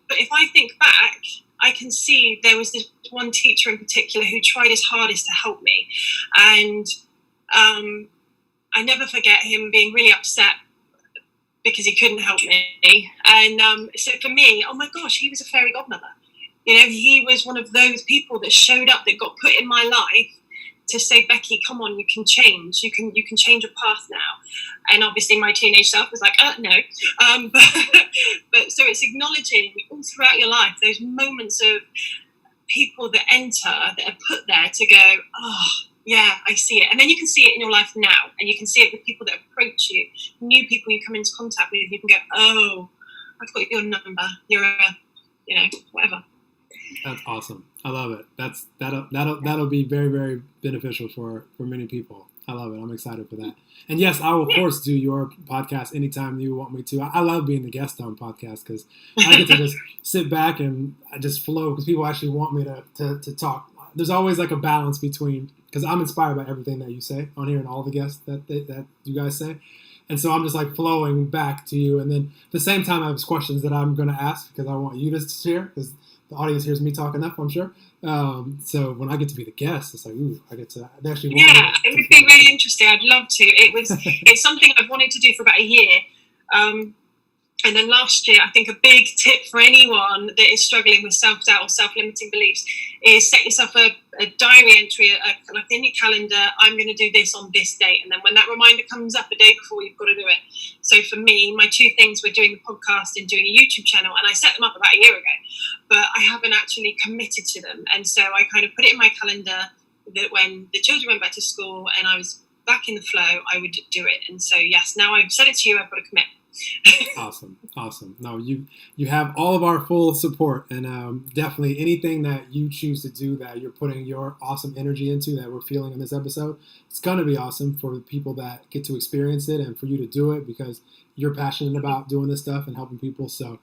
But if I think back, I can see there was this one teacher in particular who tried his hardest to help me. And I never forget him being really upset because he couldn't help me. And so for me, oh my gosh, he was a fairy godmother. You know, he was one of those people that showed up, that got put in my life to say, Becky, come on, you can change. You can change your path now. And obviously my teenage self was like, no. But so it's acknowledging all throughout your life those moments of people that enter, that are put there to go, oh, yeah, I see it. And then you can see it in your life now. And you can see it with people that approach you, new people you come into contact with. You can go, oh, I've got your number. You're whatever. That's awesome. I love it. That'll be very, very beneficial for many people. I love it. I'm excited for that. And yes, I will of course do your podcast anytime you want me to. I love being the guest on podcasts because I get to just sit back and I just flow because people actually want me to talk. There's always like a balance between, because I'm inspired by everything that you say on here and all the guests that you guys say. And so I'm just like flowing back to you. And then at the same time, I have questions that I'm going to ask because I want you to share, because the audience hears me talk enough, I'm sure. So when I get to be the guest, it's like, ooh, I get to, they actually want it would be really interesting. I'd love to. It's something I've wanted to do for about a year. And then last year, I think a big tip for anyone that is struggling with self-doubt or self-limiting beliefs is set yourself a diary entry, like in your calendar, I'm going to do this on this date. And then when that reminder comes up a day before, you've got to do it. So for me, my two things were doing the podcast and doing a YouTube channel. And I set them up about a year ago, but I haven't actually committed to them. And so I kind of put it in my calendar that when the children went back to school and I was back in the flow, I would do it. And so, yes, now I've said it to you, I've got to commit. Awesome. No, you have all of our full support, and definitely anything that you choose to do that you're putting your awesome energy into, that we're feeling in this episode, it's going to be awesome for the people that get to experience it and for you to do it because you're passionate about doing this stuff and helping people. So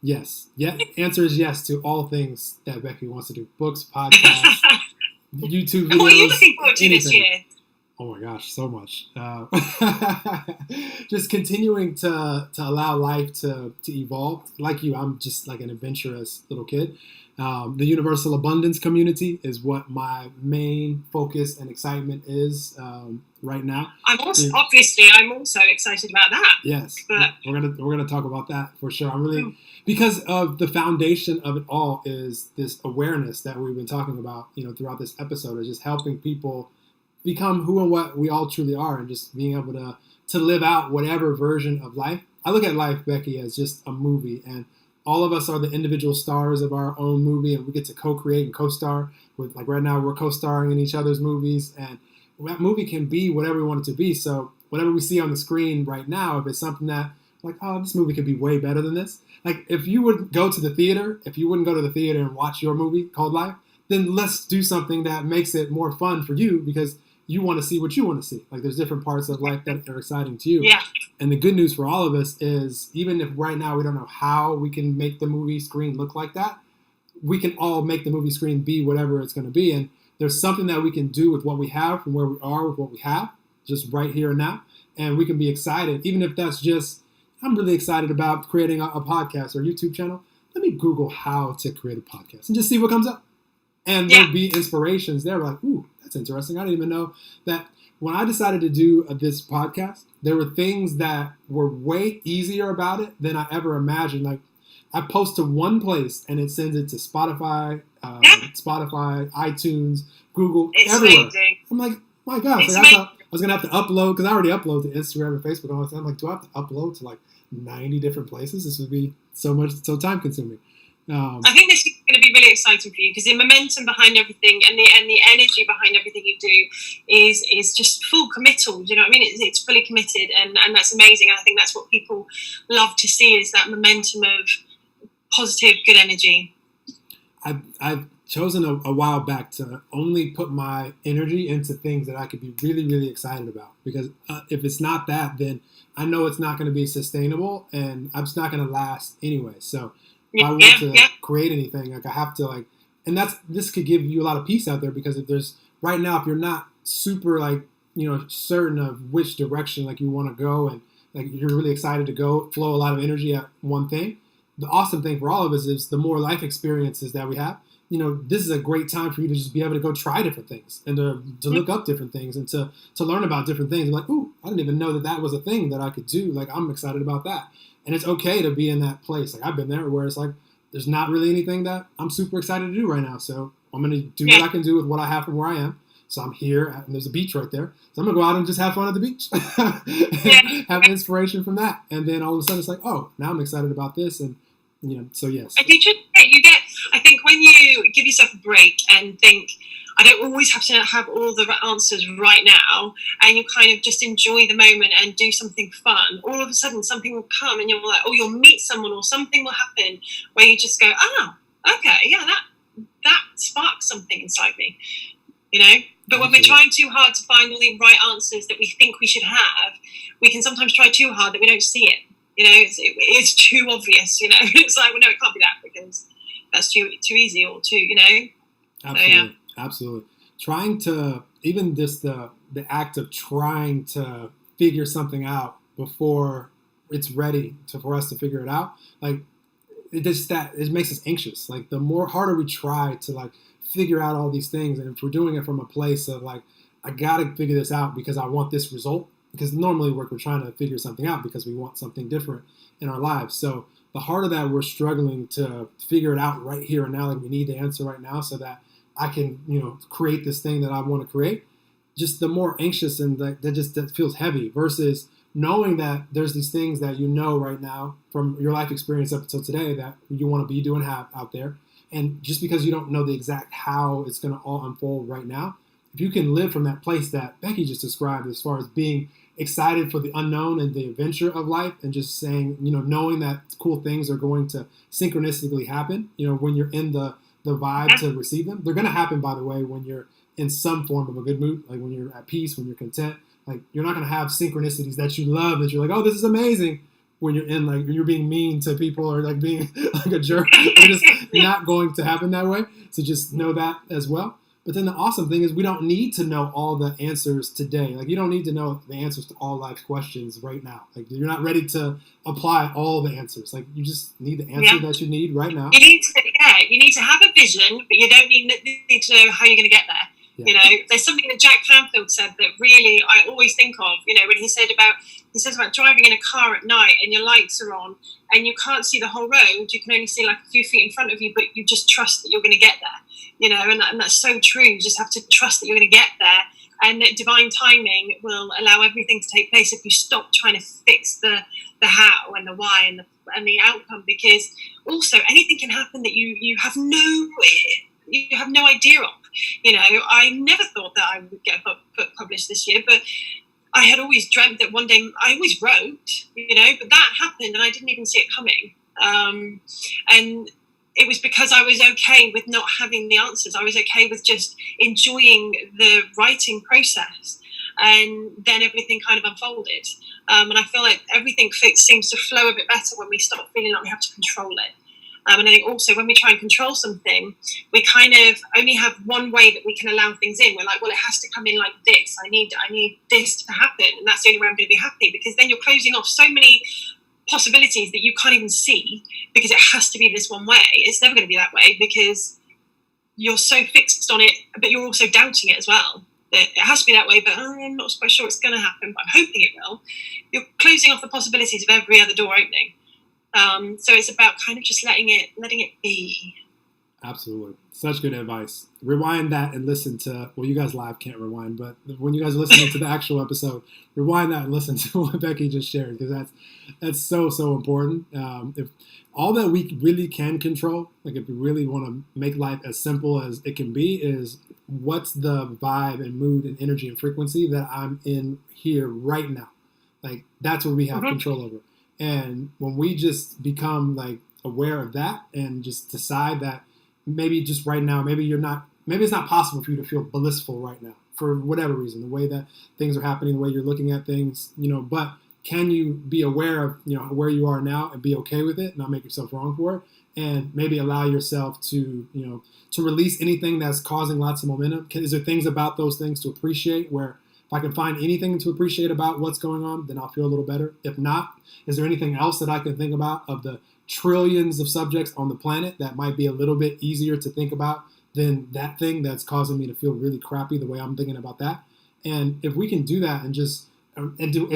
yes, answer is yes to all things that Becky wants to do: books, podcasts, YouTube videos. What are you looking forward to this year? Oh my gosh, so much. Just continuing to allow life to evolve. Like you, I'm just like an adventurous little kid. The Universal Abundance community is what my main focus and excitement is right now. I'm also excited about that. Yes, but we're gonna talk about that for sure. I'm really, because of the foundation of it all is this awareness that we've been talking about, throughout this episode, is just helping people become who and what we all truly are, and just being able to live out whatever version of life. I look at life, Becky, as just a movie, and all of us are the individual stars of our own movie, and we get to co-create and co-star with, like right now, we're co-starring in each other's movies, and that movie can be whatever we want it to be. So whatever we see on the screen right now, if it's something that, like, oh, this movie could be way better than this. Like, if you wouldn't go to the theater and watch your movie called Life, then let's do something that makes it more fun for you, because you want to see what you want to see. Like, there's different parts of life that are exciting to you. Yeah. And the good news for all of us is, even if right now we don't know how we can make the movie screen look like that, we can all make the movie screen be whatever it's going to be. And there's something that we can do with what we have, from where we are with what we have, just right here and now. And we can be excited, even if that's just, I'm really excited about creating a podcast or YouTube channel. Let me Google how to create a podcast and just see what comes up. And there'll be inspirations there. Like, ooh, that's interesting. I didn't even know that. When I decided to do this podcast, there were things that were way easier about it than I ever imagined. Like, I post to one place and it sends it to Spotify, iTunes, Google, everywhere. Amazing. I'm like, my gosh, like, I thought I was going to have to upload, because I already upload to Instagram and Facebook all the time. I'm like, do I have to upload to like 90 different places? This would be so time consuming. I think this is going to be really exciting for you, because the momentum behind everything and the energy behind everything you do is just full committal. Do you know what I mean? It's fully committed, and that's amazing. And I think that's what people love to see, is that momentum of positive, good energy. I've chosen a while back to only put my energy into things that I could be really, really excited about, because if it's not that, then I know it's not going to be sustainable, and I'm just not going to last anyway. So if I want to create anything, like, I have to, and this could give you a lot of peace out there, because if you're not super certain of which direction you want to go, and you're really excited to go flow a lot of energy at one thing, the awesome thing for all of us is the more life experiences that we have, this is a great time for you to just be able to go try different things and to look up different things and to learn about different things. Like, ooh, I didn't even know that was a thing that I could do. Like, I'm excited about that. And it's okay to be in that place. Like, I've been there where it's like, there's not really anything that I'm super excited to do right now. So I'm going to do what I can do with what I have from where I am. So I'm here, and there's a beach right there. So I'm going to go out and just have fun at the beach. Have inspiration from that. And then all of a sudden it's like, oh, now I'm excited about this. And, so yes. I think when you give yourself a break and think, I don't always have to have all the answers right now, and you kind of just enjoy the moment and do something fun, all of a sudden something will come and you're like, oh, you'll meet someone or something will happen where you just go, oh, okay, yeah, that sparks something inside me, But when we're trying too hard to find all the right answers that we think we should have, we can sometimes try too hard that we don't see it. It's too obvious, It's like, well, no, it can't be that because that's too easy or too, Absolutely. So, yeah. Absolutely. Trying to, even just the act of trying to figure something out before it's ready for us to figure it out, like, it makes us anxious. Like, the more harder we try to, like, figure out all these things, and if we're doing it from a place of, like, I gotta figure this out because I want this result, because normally we're trying to figure something out because we want something different in our lives. So the harder that we're struggling to figure it out right here and now, like, we need the answer right now so that I can, create this thing that I want to create, just the more anxious, and that feels heavy, versus knowing that there's these things that right now from your life experience up until today that you want to be doing, have out there. And just because you don't know the exact how it's going to all unfold right now, if you can live from that place that Becky just described, as far as being excited for the unknown and the adventure of life, and just saying, knowing that cool things are going to synchronistically happen, when you're in the vibe to receive them. They're going to happen, by the way, when you're in some form of a good mood, like when you're at peace, when you're content. Like, you're not going to have synchronicities that you love, that you're like, oh, this is amazing, when you're in, like, you're being mean to people or, like, being like a jerk. It's just not going to happen that way. So just know that as well. But then the awesome thing is we don't need to know all the answers today. Like, you don't need to know the answers to all life's questions right now. Like, you're not ready to apply all the answers. Like, you just need the answer that you need right now. You need to have a vision, but you don't need to know how you're going to get there. Yeah. There's something that Jack Canfield said that really I always think of, when he says about driving in a car at night and your lights are on and you can't see the whole road, you can only see like a few feet in front of you, but you just trust that you're going to get there, and that's so true. You just have to trust that you're going to get there, and that divine timing will allow everything to take place if you stop trying to fix the how and the why and the outcome, because also anything can happen that you have no idea of. I never thought that I would get a book published this year, but I had always dreamt that one day, I always wrote, but that happened and I didn't even see it coming. And it was because I was okay with not having the answers. I was okay with just enjoying the writing process. And then everything kind of unfolded. And I feel like everything seems to flow a bit better when we stop feeling like we have to control it. And I think also when we try and control something, we kind of only have one way that we can allow things in. We're like, well, it has to come in like this. I need this to happen. And that's the only way I'm going to be happy, because then you're closing off so many possibilities that you can't even see, because it has to be this one way. It's never going to be that way because you're so fixed on it, but you're also doubting it as well. That it has to be that way, but I'm not quite sure it's going to happen, but I'm hoping it will. You're closing off the possibilities of every other door opening. So it's about kind of just letting it be. Absolutely. Such good advice. Rewind that and listen to, well, you guys live can't rewind, but when you guys are listening to the actual episode, rewind that and listen to what Becky just shared, because that's so, so important. If all that we really can control, like if we really want to make life as simple as it can be, is what's the vibe and mood and energy and frequency that I'm in here right now. Like, that's what we have control over. And when we just become like aware of that and just decide that maybe just right now, maybe it's not possible for you to feel blissful right now for whatever reason, the way that things are happening, the way you're looking at things, but can you be aware of, where you are now and be okay with it, not make yourself wrong for it, and maybe allow yourself to, to release anything that's causing lots of momentum? Is there things about those things to appreciate where, if I can find anything to appreciate about what's going on, then I'll feel a little better? If not, is there anything else that I can think about of the trillions of subjects on the planet that might be a little bit easier to think about than that thing that's causing me to feel really crappy the way I'm thinking about that. And if we can do that and just and do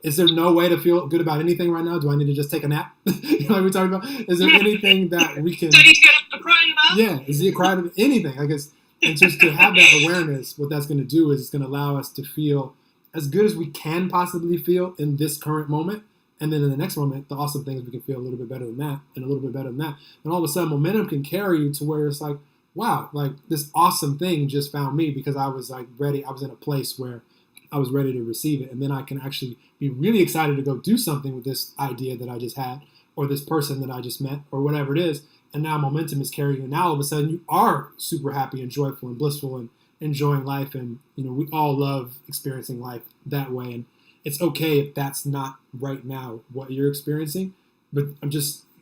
is there no way to feel good about anything right now? Do I need to just take a nap? Like we talked about, is there anything that we can? Do I need to go to crying about? Yeah, is it crying about anything? I guess, and just to have that awareness, what that's going to do is it's going to allow us to feel as good as we can possibly feel in this current moment. And then in the next moment, the awesome thing is we can feel a little bit better than that and a little bit better than that. And all of a sudden, momentum can carry you to where it's like, wow, like this awesome thing just found me because I was like ready. I was in a place where I was ready to receive it. And then I can actually be really excited to go do something with this idea that I just had or this person that I just met or whatever it is. And now momentum is carrying you. And now all of a sudden you are super happy and joyful and blissful and enjoying life. And, you know, we all love experiencing life that way. And it's okay if that's not right now what you're experiencing. But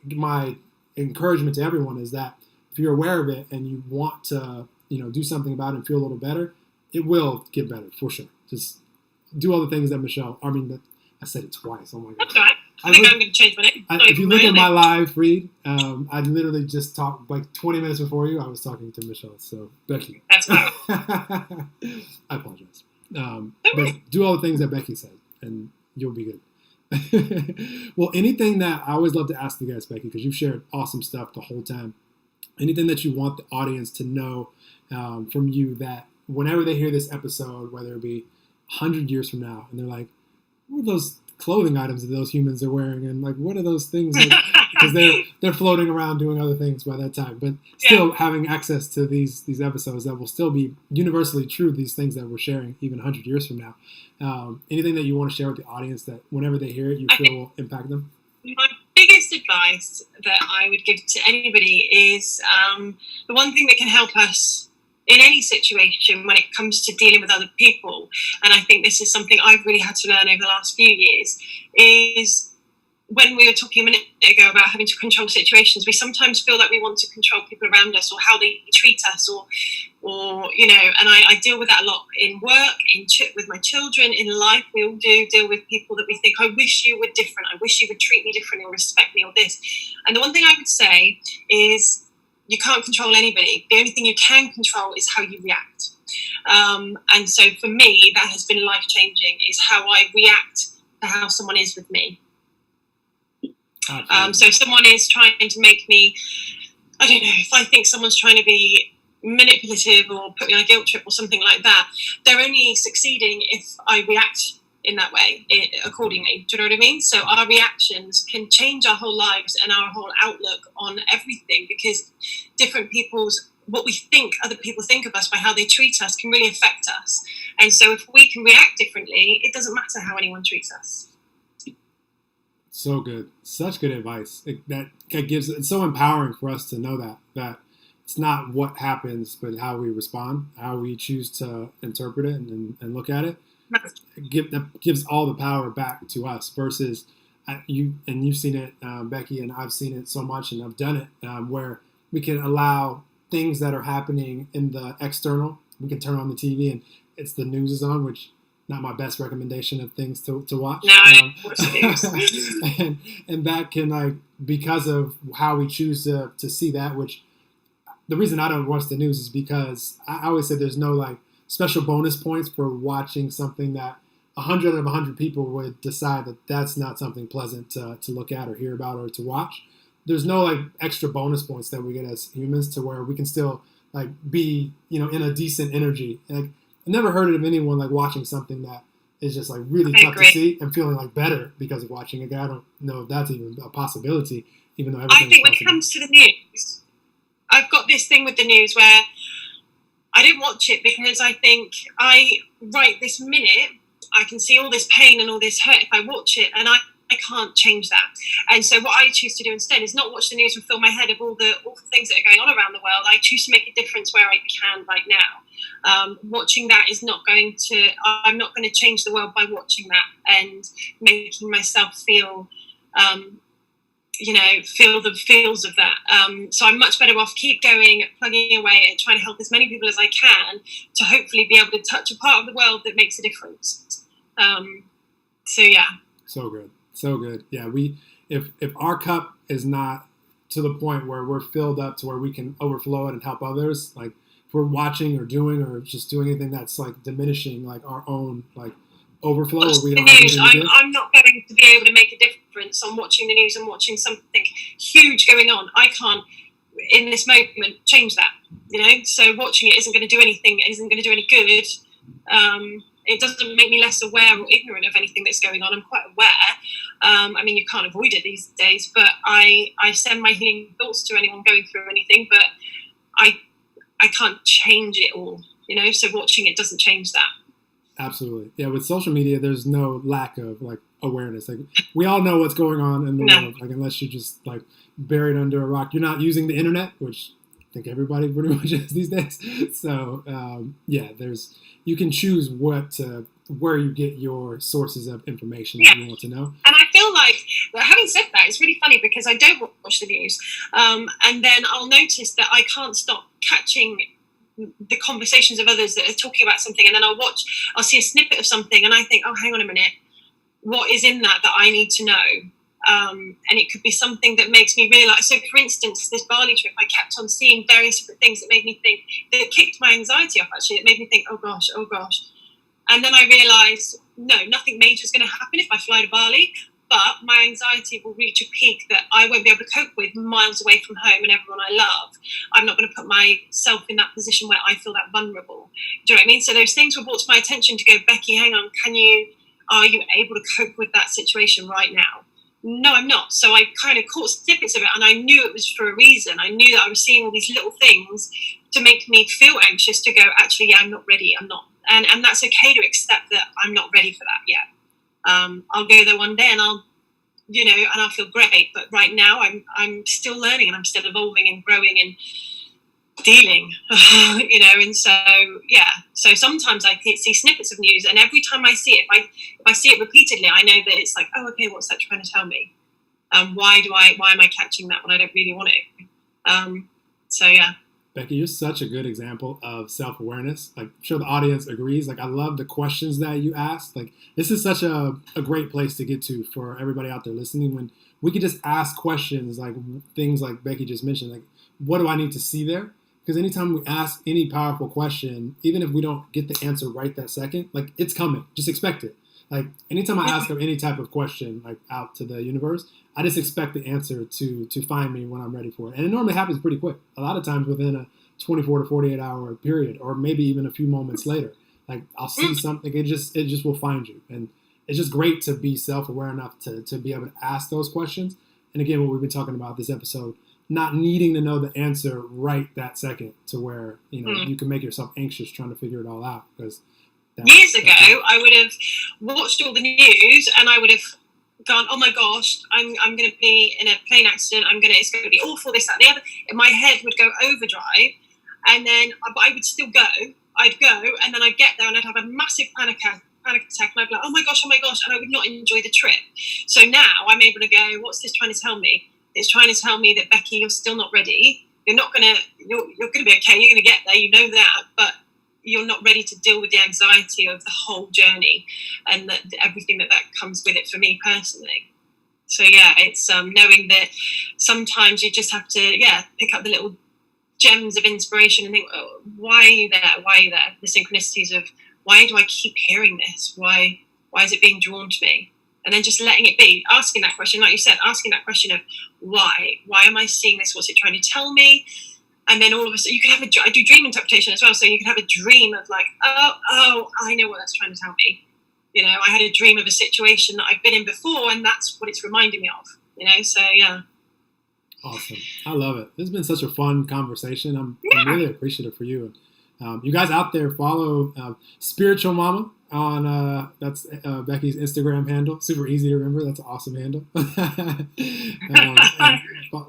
my encouragement to everyone is that if you're aware of it and you want to, you know, do something about it and feel a little better, it will get better for sure. Just do all the things that I said it twice. Oh my God. That's all right. I think I'm going to change my name. If you look at my live feed, I literally just talked like 20 minutes before you. I was talking to Michelle. So Becky. That's fine. I apologize. But do all the things that Becky said, and you'll be good. Well, anything that I always love to ask the guys, Becky, because you've shared awesome stuff the whole time. Anything that you want the audience to know from you that whenever they hear this episode, whether it be 100 years from now, and they're like, what are those clothing items that those humans are wearing? And like, what are those things? Because they're floating around doing other things by that time, but still having access to these episodes that will still be universally true, these things that we're sharing even 100 years from now. Anything that you want to share with the audience that whenever they hear it, you feel will impact them? My biggest advice that I would give to anybody is the one thing that can help us in any situation when it comes to dealing with other people, and I think this is something I've really had to learn over the last few years, is when we were talking a minute ago about having to control situations, we sometimes feel like we want to control people around us or how they treat us or you know, and I deal with that a lot in work, with my children, in life. We all do deal with people that we think, I wish you were different, I wish you would treat me differently or respect me or this. And the one thing I would say is you can't control anybody. The only thing you can control is how you react. And so for me, that has been life-changing, is how I react to how someone is with me. So if someone is trying to make me, I don't know, if I think someone's trying to be manipulative or put me on a guilt trip or something like that, they're only succeeding if I react in that way, accordingly. Do you know what I mean? So our reactions can change our whole lives and our whole outlook on everything, because what we think other people think of us by how they treat us can really affect us. And so if we can react differently, it doesn't matter how anyone treats us. So good. Such good advice. It's so empowering for us to know that it's not what happens, but how we respond, how we choose to interpret it and look at it. That gives all the power back to us versus you've seen it, Becky, and I've seen it so much, and I've done it, where we can allow things that are happening in the external. We can turn on the TV and it's the news is on, which not my best recommendation of things to watch. No, I don't watch the news. and that can, because of how we choose to see that, which the reason I don't watch the news is because I always say there's no special bonus points for watching something that 100 of 100 people would decide that that's not something pleasant to look at or hear about or to watch. There's no extra bonus points that we get as humans to where we can still be in a decent energy. I've never heard of anyone watching something that is just really tough to see and feeling better because of watching it. I don't know if that's even a possibility, even though everything's I think when possible. it comes to the news, I've got this thing with the news where I don't watch it because I think right this minute, I can see all this pain and all this hurt if I watch it, and I can't change that. And so what I choose to do instead is not watch the news and fill my head of all the awful things that are going on around the world. I choose to make a difference where I can right now. Watching that is I'm not going to change the world by watching that and making myself feel feel the feels of that. So I'm much better off keep going, plugging away and trying to help as many people as I can to hopefully be able to touch a part of the world that makes a difference. So yeah. So good. So good. Yeah, if our cup is not to the point where we're filled up to where we can overflow it and help others, like if we're watching or doing or just doing anything that's like diminishing like our own like overflow, or we don't have anything to give. I'm not going to be able to make a difference on watching the news and watching something huge going on. I can't, in this moment, change that. So watching it isn't going to do anything. It isn't going to do any good. It doesn't make me less aware or ignorant of anything that's going on. I'm quite aware. I mean, you can't avoid it these days, but I send my healing thoughts to anyone going through anything, but I can't change it all, so watching it doesn't change that. Absolutely. Yeah, with social media, there's no lack of like awareness. Like we all know what's going on in the world, like unless you're just like buried under a rock. You're not using the internet, which I think everybody pretty much is these days. So you can choose where you get your sources of information that you want to know. And I feel like, having said that, it's really funny because I don't watch the news, and then I'll notice that I can't stop catching the conversations of others that are talking about something, and then I'll see a snippet of something, and I think, oh, hang on a minute, what is in that I need to know? And it could be something that makes me realise. So, for instance, this Bali trip, I kept on seeing various different things that made me think, that kicked my anxiety off, actually. It made me think, oh gosh. And then I realised, no, nothing major is going to happen if I fly to Bali, but my anxiety will reach a peak that I won't be able to cope with miles away from home and everyone I love. I'm not going to put myself in that position where I feel that vulnerable. Do you know what I mean? So those things were brought to my attention to go, Becky, hang on, are you able to cope with that situation right now? No, I'm not. So I kind of caught snippets of it, and I knew it was for a reason. I knew that I was seeing all these little things to make me feel anxious, to go, actually, yeah, I'm not ready. I'm not. And that's okay to accept that I'm not ready for that yet. I'll go there one day and I'll feel great. But right now I'm still learning, and I'm still evolving and growing and dealing, and so sometimes I see snippets of news, and every time I see it, if I see it repeatedly, I know that it's like, oh, okay, what's that trying to tell me? Why am I catching that when I don't really want it? Becky, you're such a good example of self-awareness. Like, I'm sure the audience agrees. Like, I love the questions that you asked. Like, this is such a great place to get to for everybody out there listening, when we could just ask questions, like things like Becky just mentioned, like, what do I need to see there? Because anytime we ask any powerful question, even if we don't get the answer right that second, like, it's coming. Just expect it. Like, anytime I ask any type of question, like, out to the universe, I just expect the answer to find me when I'm ready for it. And it normally happens pretty quick. A lot of times within a 24 to 48 hour period, or maybe even a few moments later. Like, I'll see something, it just will find you. And it's just great to be self-aware enough to be able to ask those questions. And again, what we've been talking about this episode, not needing to know the answer right that second, to where, you can make yourself anxious trying to figure it all out. Because years ago, I would have watched all the news and I would have gone, oh my gosh, I'm going to be in a plane accident. It's going to be awful, this, that, and the other. And my head would go overdrive, and then I would still go. I'd go, and then I'd get there and I'd have a massive panic attack, and I'd be like, oh my gosh, and I would not enjoy the trip. So now I'm able to go, what's this trying to tell me? It's trying to tell me that, Becky, you're still not ready. You're going to be okay. You're going to get there. You know that, but you're not ready to deal with the anxiety of the whole journey and everything that comes with it, for me personally. So it's knowing that sometimes you just have to pick up the little gems of inspiration and think, oh, why are you there? The synchronicities of, why do I keep hearing this? Why is it being drawn to me? And then just letting it be, asking that question, like you said, asking that question of why am I seeing this? What's it trying to tell me? And then all of a sudden, you can have I do dream interpretation as well. So you can have a dream of like, oh, I know what that's trying to tell me. I had a dream of a situation that I've been in before, and that's what it's reminding me of. So yeah. Awesome. I love it. This has been such a fun conversation. I'm really appreciative for you. And you guys out there, follow Spiritual Mama on that's Becky's Instagram handle. Super easy to remember. That's an awesome handle. And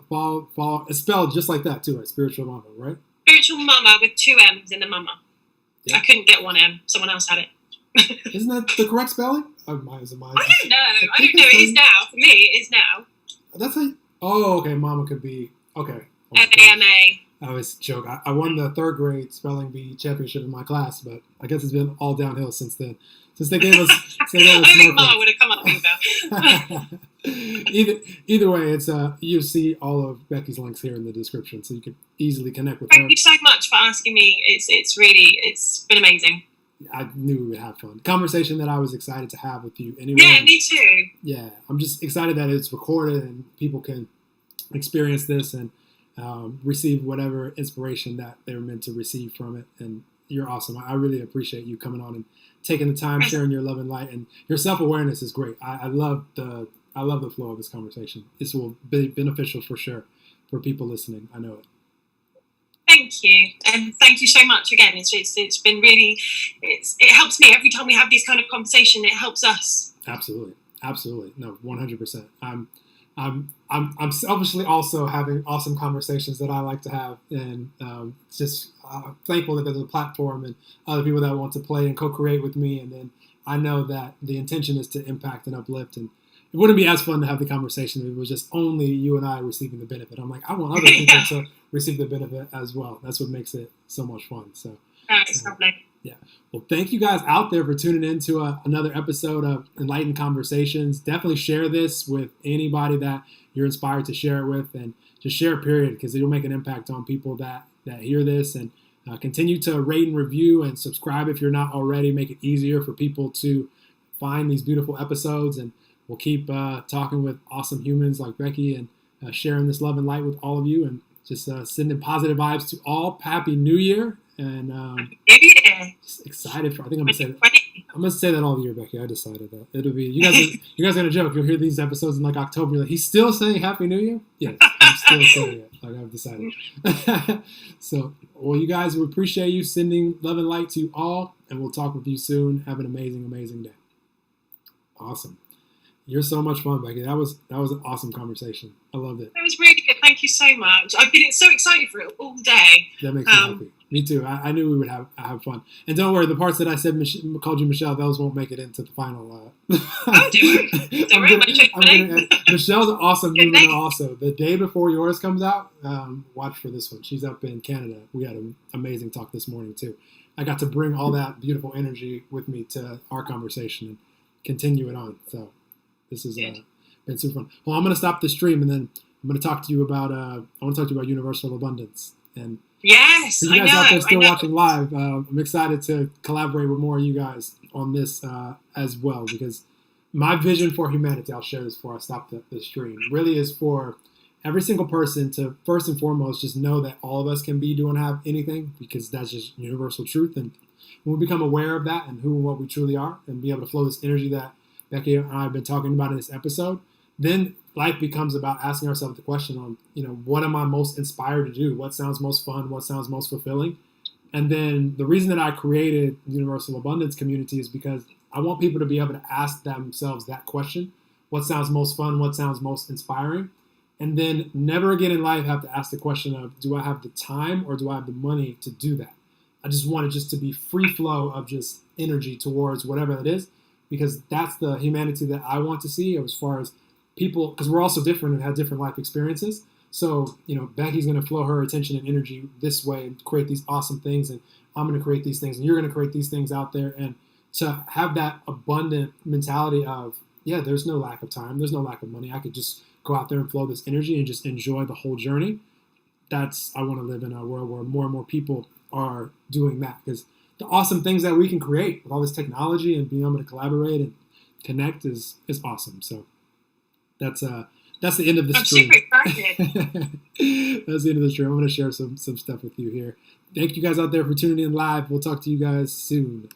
follow. It's spelled just like that too, right? Spiritual Mama, right? Spiritual Mama with 2 M's in the mama. Yeah. I couldn't get 1 M. Someone else had it. Isn't that the correct spelling? I don't know. I don't know. It is now. For me, it is now. That's like, oh, okay. Mama could be, okay. M-A-M-A. I always joke. I won the 3rd grade spelling bee championship in my class, but I guess it's been all downhill since then. Since they gave us, I think Mama would have come up with that. either way, it's you'll see all of Becky's links here in the description, so you can easily connect with her. Thank you so much for asking me. It's been amazing. I knew we would have fun. Conversation that I was excited to have with you. Anyway, yeah, me too. Yeah, I'm just excited that it's recorded and people can experience this and receive whatever inspiration that they were meant to receive from it. And you're awesome. I really appreciate you coming on and taking the time, sharing your love and light, and your self-awareness is great. I love the flow of this conversation. This will be beneficial for sure for people listening. I know it. Thank you, and thank you so much again. It's been really, it helps me every time we have this kind of conversation. It helps us. Absolutely, no, 100%. I'm selfishly also having awesome conversations that I like to have, and just thankful that there's a platform and other people that want to play and co-create with me. And then I know that the intention is to impact and uplift, and it wouldn't be as fun to have the conversation if it was just only you and I receiving the benefit. I'm like, I want other people to receive the benefit as well. That's what makes it so much fun. So that's lovely. Yeah. Well, thank you guys out there for tuning in to another episode of Enlightened Conversations. Definitely share this with anybody that you're inspired to share it with, and just share it, period, because it'll make an impact on people that hear this. And continue to rate and review and subscribe if you're not already. Make it easier for people to find these beautiful episodes. And we'll keep talking with awesome humans like Becky and sharing this love and light with all of you, and just sending positive vibes to all. Happy New Year. And just excited for. I think I'm gonna say that all year, Becky. I decided that it'll be you guys are gonna joke. You'll hear these episodes in like October. You're like, he's still saying Happy New Year. Yes, I'm still saying it. Like I've decided. So, well, you guys, we appreciate you sending love and light to you all, and we'll talk with you soon. Have an amazing day. Awesome. You're so much fun, Becky. That was an awesome conversation. I loved it. It was really good. Thank you so much. I've been so excited for it all day. That makes me happy. Me too. I knew we would have fun. And don't worry, the parts that I said called you Michelle, those won't make it into the final. Oh, don't worry. Michelle's an awesome human also. The day before yours comes out, watch for this one. She's up in Canada. We had an amazing talk this morning too. I got to bring all that beautiful energy with me to our conversation and continue it on. So this has been super fun. Well, I'm going to stop the stream, and then I'm going to talk to you about. I want to talk to you about universal abundance. And yes, for you guys out there still watching live, I'm excited to collaborate with more of you guys on this as well, because my vision for humanity, I'll share this before I stop the stream, really is for every single person to first and foremost just know that all of us can be, do, and have anything, because that's just universal truth. And when we become aware of that and who and what we truly are, and be able to flow this energy that Becky and I have been talking about in this episode, then life becomes about asking ourselves the question on, what am I most inspired to do? What sounds most fun? What sounds most fulfilling? And then the reason that I created the Universal Abundance community is because I want people to be able to ask themselves that question. What sounds most fun? What sounds most inspiring? And then never again in life have to ask the question of, do I have the time or do I have the money to do that? I just want it just to be free flow of just energy towards whatever that is, because that's the humanity that I want to see as far as people, because we're also different and have different life experiences. So, Becky's going to flow her attention and energy this way and create these awesome things, and I'm going to create these things, and you're going to create these things out there. And to have that abundant mentality of, there's no lack of time, there's no lack of money. I could just go out there and flow this energy and just enjoy the whole journey. I want to live in a world where more and more people are doing that, because the awesome things that we can create with all this technology and being able to collaborate and connect is awesome. So that's the end of the stream. I'm super excited. That's the end of the stream. I'm going to share some stuff with you here. Thank you guys out there for tuning in live. We'll talk to you guys soon.